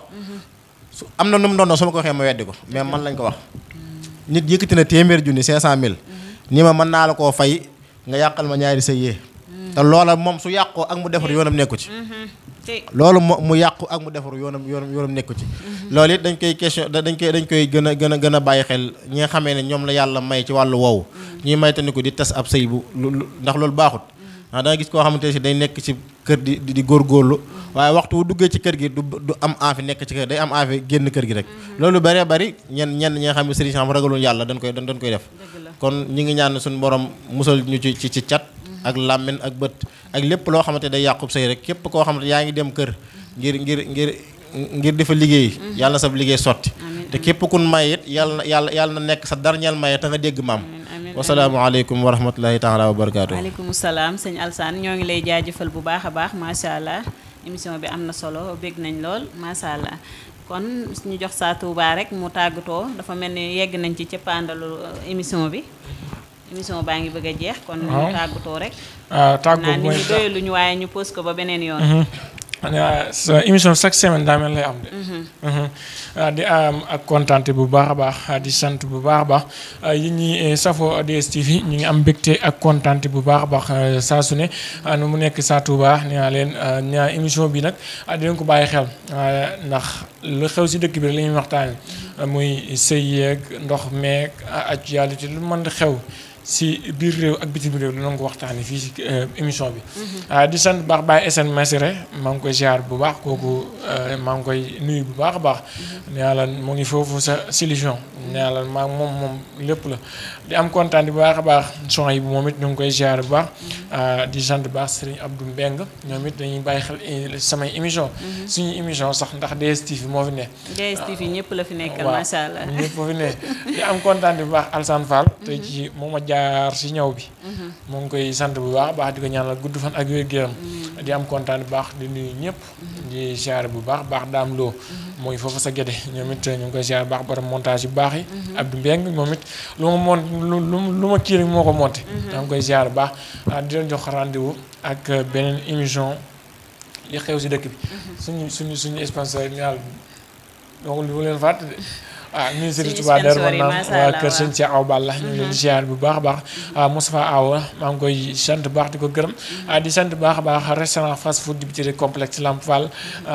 su am na nu mu doon su ma ko waxee ma weddi ko mais man lañ ko wax. nit yëkkati na téeméer junni 500,000. ni ma mën naa la koo fay nga yàqal ma ñaari sëy yee. te loola moom su yàqoo ak mu defar yoonam nekku ci. loolu mu yàqu ak mu defaru yoonam nekku ci. loolu it dañ koy gën a bàyyi xel ñi nga xamee ne ñoom la yàlla may ci wàllu woowu. ñuy maytandiku di tas ab sëy bu ndax loolu baaxut. ndax danga gis koo xamante ne si day nekk ci kër di góorgóorlu waaye waxtu wu duggee ci kër gi du am envie nekk ci kër day am envie génn kër gi rek. loolu bëree bëri ñenn ñi nga xam ne sëriñ xam ragaluñ yàlla dañ koy def. kon ñi ngi ñaan suñu borom musal ñu ci cat. ak làmmiñ ak bët ak lépp loo xamante day yàqub sëy rek képp koo xamante yaa ngi dem kër ngir di fa liggéey. yàlla na sa liggéey sotti. te képp kun may it yàlla na nekk sa dernier may te nga dégg maam. wasalaamaaleykum wa rahmatulahi taala wa barakaatu. waaleykum salaam sëñ Alsaan ñoo ngi lay jaajëfal bu baax a baax macha allah émission bi am na solo bég nañ lool macha allah kon ñu jox Sa Touba rek mu tàggatoo dafa mel ni yegg nañ ci cëppaandalu émission bi. émission baa ngi bëgg a jeex kon ñu tàggatoo rek. tàggoo mooy ñu doyaluñu waaye ñu pose ko ba beneen yoon. sa émission chaque semaine daa mel lay am de. di am ak kontaante bu baax a baax di sant bu baax a baax yi ñi safo DSTV ñu ngi am mbégte ak kontaante bu baax a baax saa su ne nu mu nekk Sa Touba nee naa leen ñaa émission bi nag dinañ ko bàyyi xel ndax lu xew si dëkk bi rek la ñuy waxtaane muy sëy yeeg ndox meeg actualité lu mën di xew si biir réew ak bitim réew dinañ ko waxtaanee fii si émission bi. di sant baax Baye SN Massiré maa ngi koy ziar bu baax kooku maa ngi koy nuyu bu baax a baax. nee la mu ngi foofu sa solution. nee la maa moom lépp la di am kontaan bu baax a baax son yi moom it ñu ngi koy ziar bu baax. di sant baax Serigne Abdou Mbeng ñoom it dañuy bàyyi xel samay émission suñu émission sax ndax DSTV moo fi ne. DSTV ñëpp la fi nekkal macha allah ñëpp fi ne di am kontaan bu baax Alsane Fall te ci moom a jaar si ñëw bi. mu ngi koy sant bu baax baax di ko ñaanal gudd fan ak wér-gu-yaram di am kontaan bu baax di nuyu ñëpp. di ziar bu baax daam loo mooy foofu sa géde ñoom it ñu ngi koy ziar baax borom montage yu baax yi. Abdou Mbeng moom it lu ma kii rek moo ko monté. maa ngi koy ziar bu baax di leen jox rendez-vous ak beneen émission li xew si dëkk bi. suñu sponsor yi ñaar donc lu leen fàtte de. ministre du Touba Darou Manane waa kër sëñ Cheikh Aw Balla ñu ngi leen di ziar bu baax a baax Moustapha Awa maa ngi koy sant baax di ko gërëm di sant baax a baax restaurant fast food dibiteri complexe Lamp Fall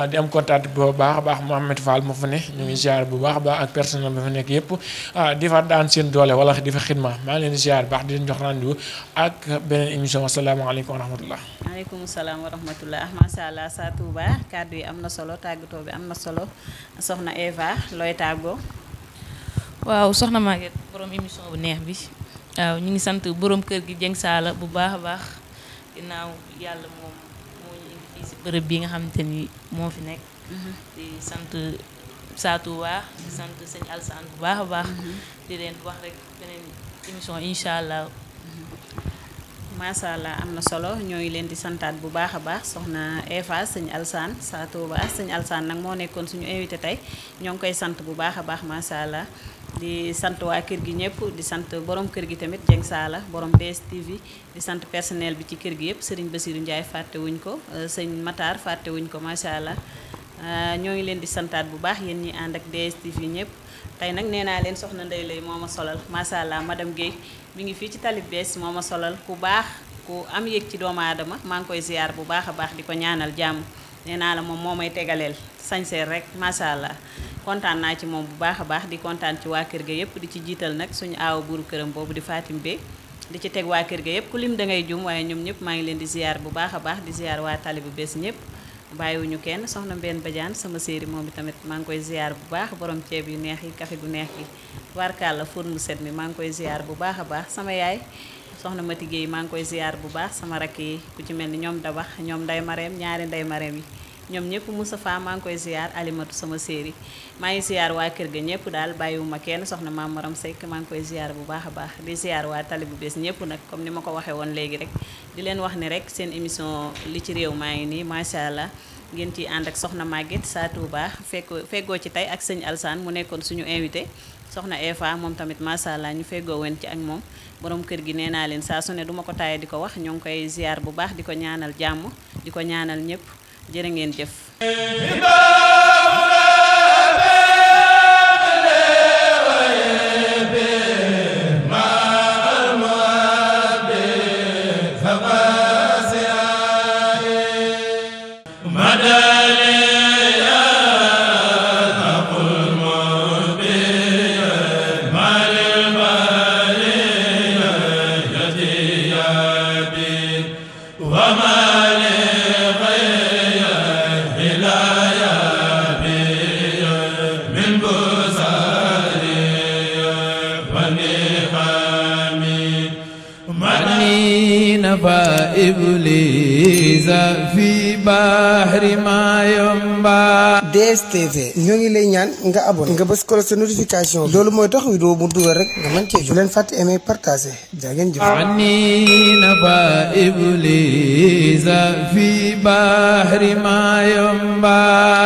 di am contact bu baax a baax Mohamed Fall moo fa ne ñu ngi ziar bu baax a baax ak personnel bi fa nekk yëpp di fa daan seen doole wala di fa xidma maa ngi leen di ziar baax di leen jox rendez-vous ak beneen émission asalaamaaleykum wa rahmatullah. waaleykum salaam wa rahmatullah macha allah sa Touba kàddu yi am na solo tàggatoo bi am na solo soxna Eva looy tàggoo. waaw soxna Maguette borom émission bu neex bi waaw ñu ngi sant borom kër gi Dieng Saala bu baax a baax ginnaaw yàlla moom moo ñu indi fii si bërëb bi nga xamante ni moo fi nekk. di sant Satou Ba di sant sëñ Alsane bu baax a baax. di leen wax rek beneen émission incha allah. macha allah am na solo ñoo ngi leen di santaat bu baax a baax soxna Eva sëñ Alsane Satou Ba sëñ Alsane nag moo nekkoon suñu invité tey ñoo ngi koy sant bu baax a baax macha allah. di sant waa kër gi ñëpp di sant borom kër gi tamit Dieng Saala borom DSTV di sant personnel bi ci kër gi yëpp Serigne Bassirou Ndiaye fàtte wuñ ko sëñ Matar fàtte wuñ ko macha allah ñoo ngi leen di santaat bu baax yéen ñi ànd ak DSTV ñëpp tey nag nee naa leen soxna Ndeye Lay moo ma solal macha allah madame Guèye mi ngi fii ci talib bees moo ma solal ku baax ku am yëg ci doomu aadama maa ngi koy ziar bu baax a baax di ko ñaanal jàmm nee naa la moom moo may tegaleel sañseel rek macha allah. kontaan naa ci moom bu baax a baax di kontaan ci waa kër ga yëpp di ci jiital nag suñu aawa buuru këram boobu di Fatim Bey di ci teg waa kër ga yëpp ku lim da ngay jum waaye ñoom ñëpp maa ngi leen di ziar bu baax a baax di ziar waa tali bu bees ñëpp bàyyiwuñu kenn soxna Mbène Badiane sama séeri moom bi tamit maa ngi koy ziar bu baax borom ceeb yu neex yi café gu neex gi warkalla fóot mu set mi maa ngi koy ziar bu baax a baax sama yaay soxna Mati Guèye maa ngi koy ziar bu baax sama rakk yi ku ci mel ni ñoom Dabax ñoom Ndey Mareem ñaari Ndey Mareem yi ñoom ñëpp Moustapha maa ngi koy ziar Alimatu sama séeri maa ngi ziar waa kër ga ñëpp daal bàyyiwuma kenn soxna Maam Maram Seck maa ngi koy ziar bu baax a baax di ziar waa tali bu bees ñëpp nag comme ni ma ko waxee woon léegi rek di leen wax ni rek seen émission li ci réew maa ngi nii macha allah ngeen ciy ànd ak soxna Maguette Satou Ba feggoo ci tey ak sëñ Alsane mu nekkoon suñu invité soxna Eva moom tamit macha allah ñu feggoo woon ci ak moom borom kër gi nee naa leen saa su ne duma ko taaye di ko wax ñoo ngi koy ziar bu baax di ko ñaanal jàmm di ko ñaanal ñëpp jërë ngeen jëf إبليس في بحر ما ينبع DSTV ñoo ngi lay ñaan nga abonné nga bës ko sa notification loolu mooy tax vidéo mu dugal rek nga mën cee jot leen fàtte aimer partager jaa ngeen jëf عني نبا إبليس في بحر ما ينبع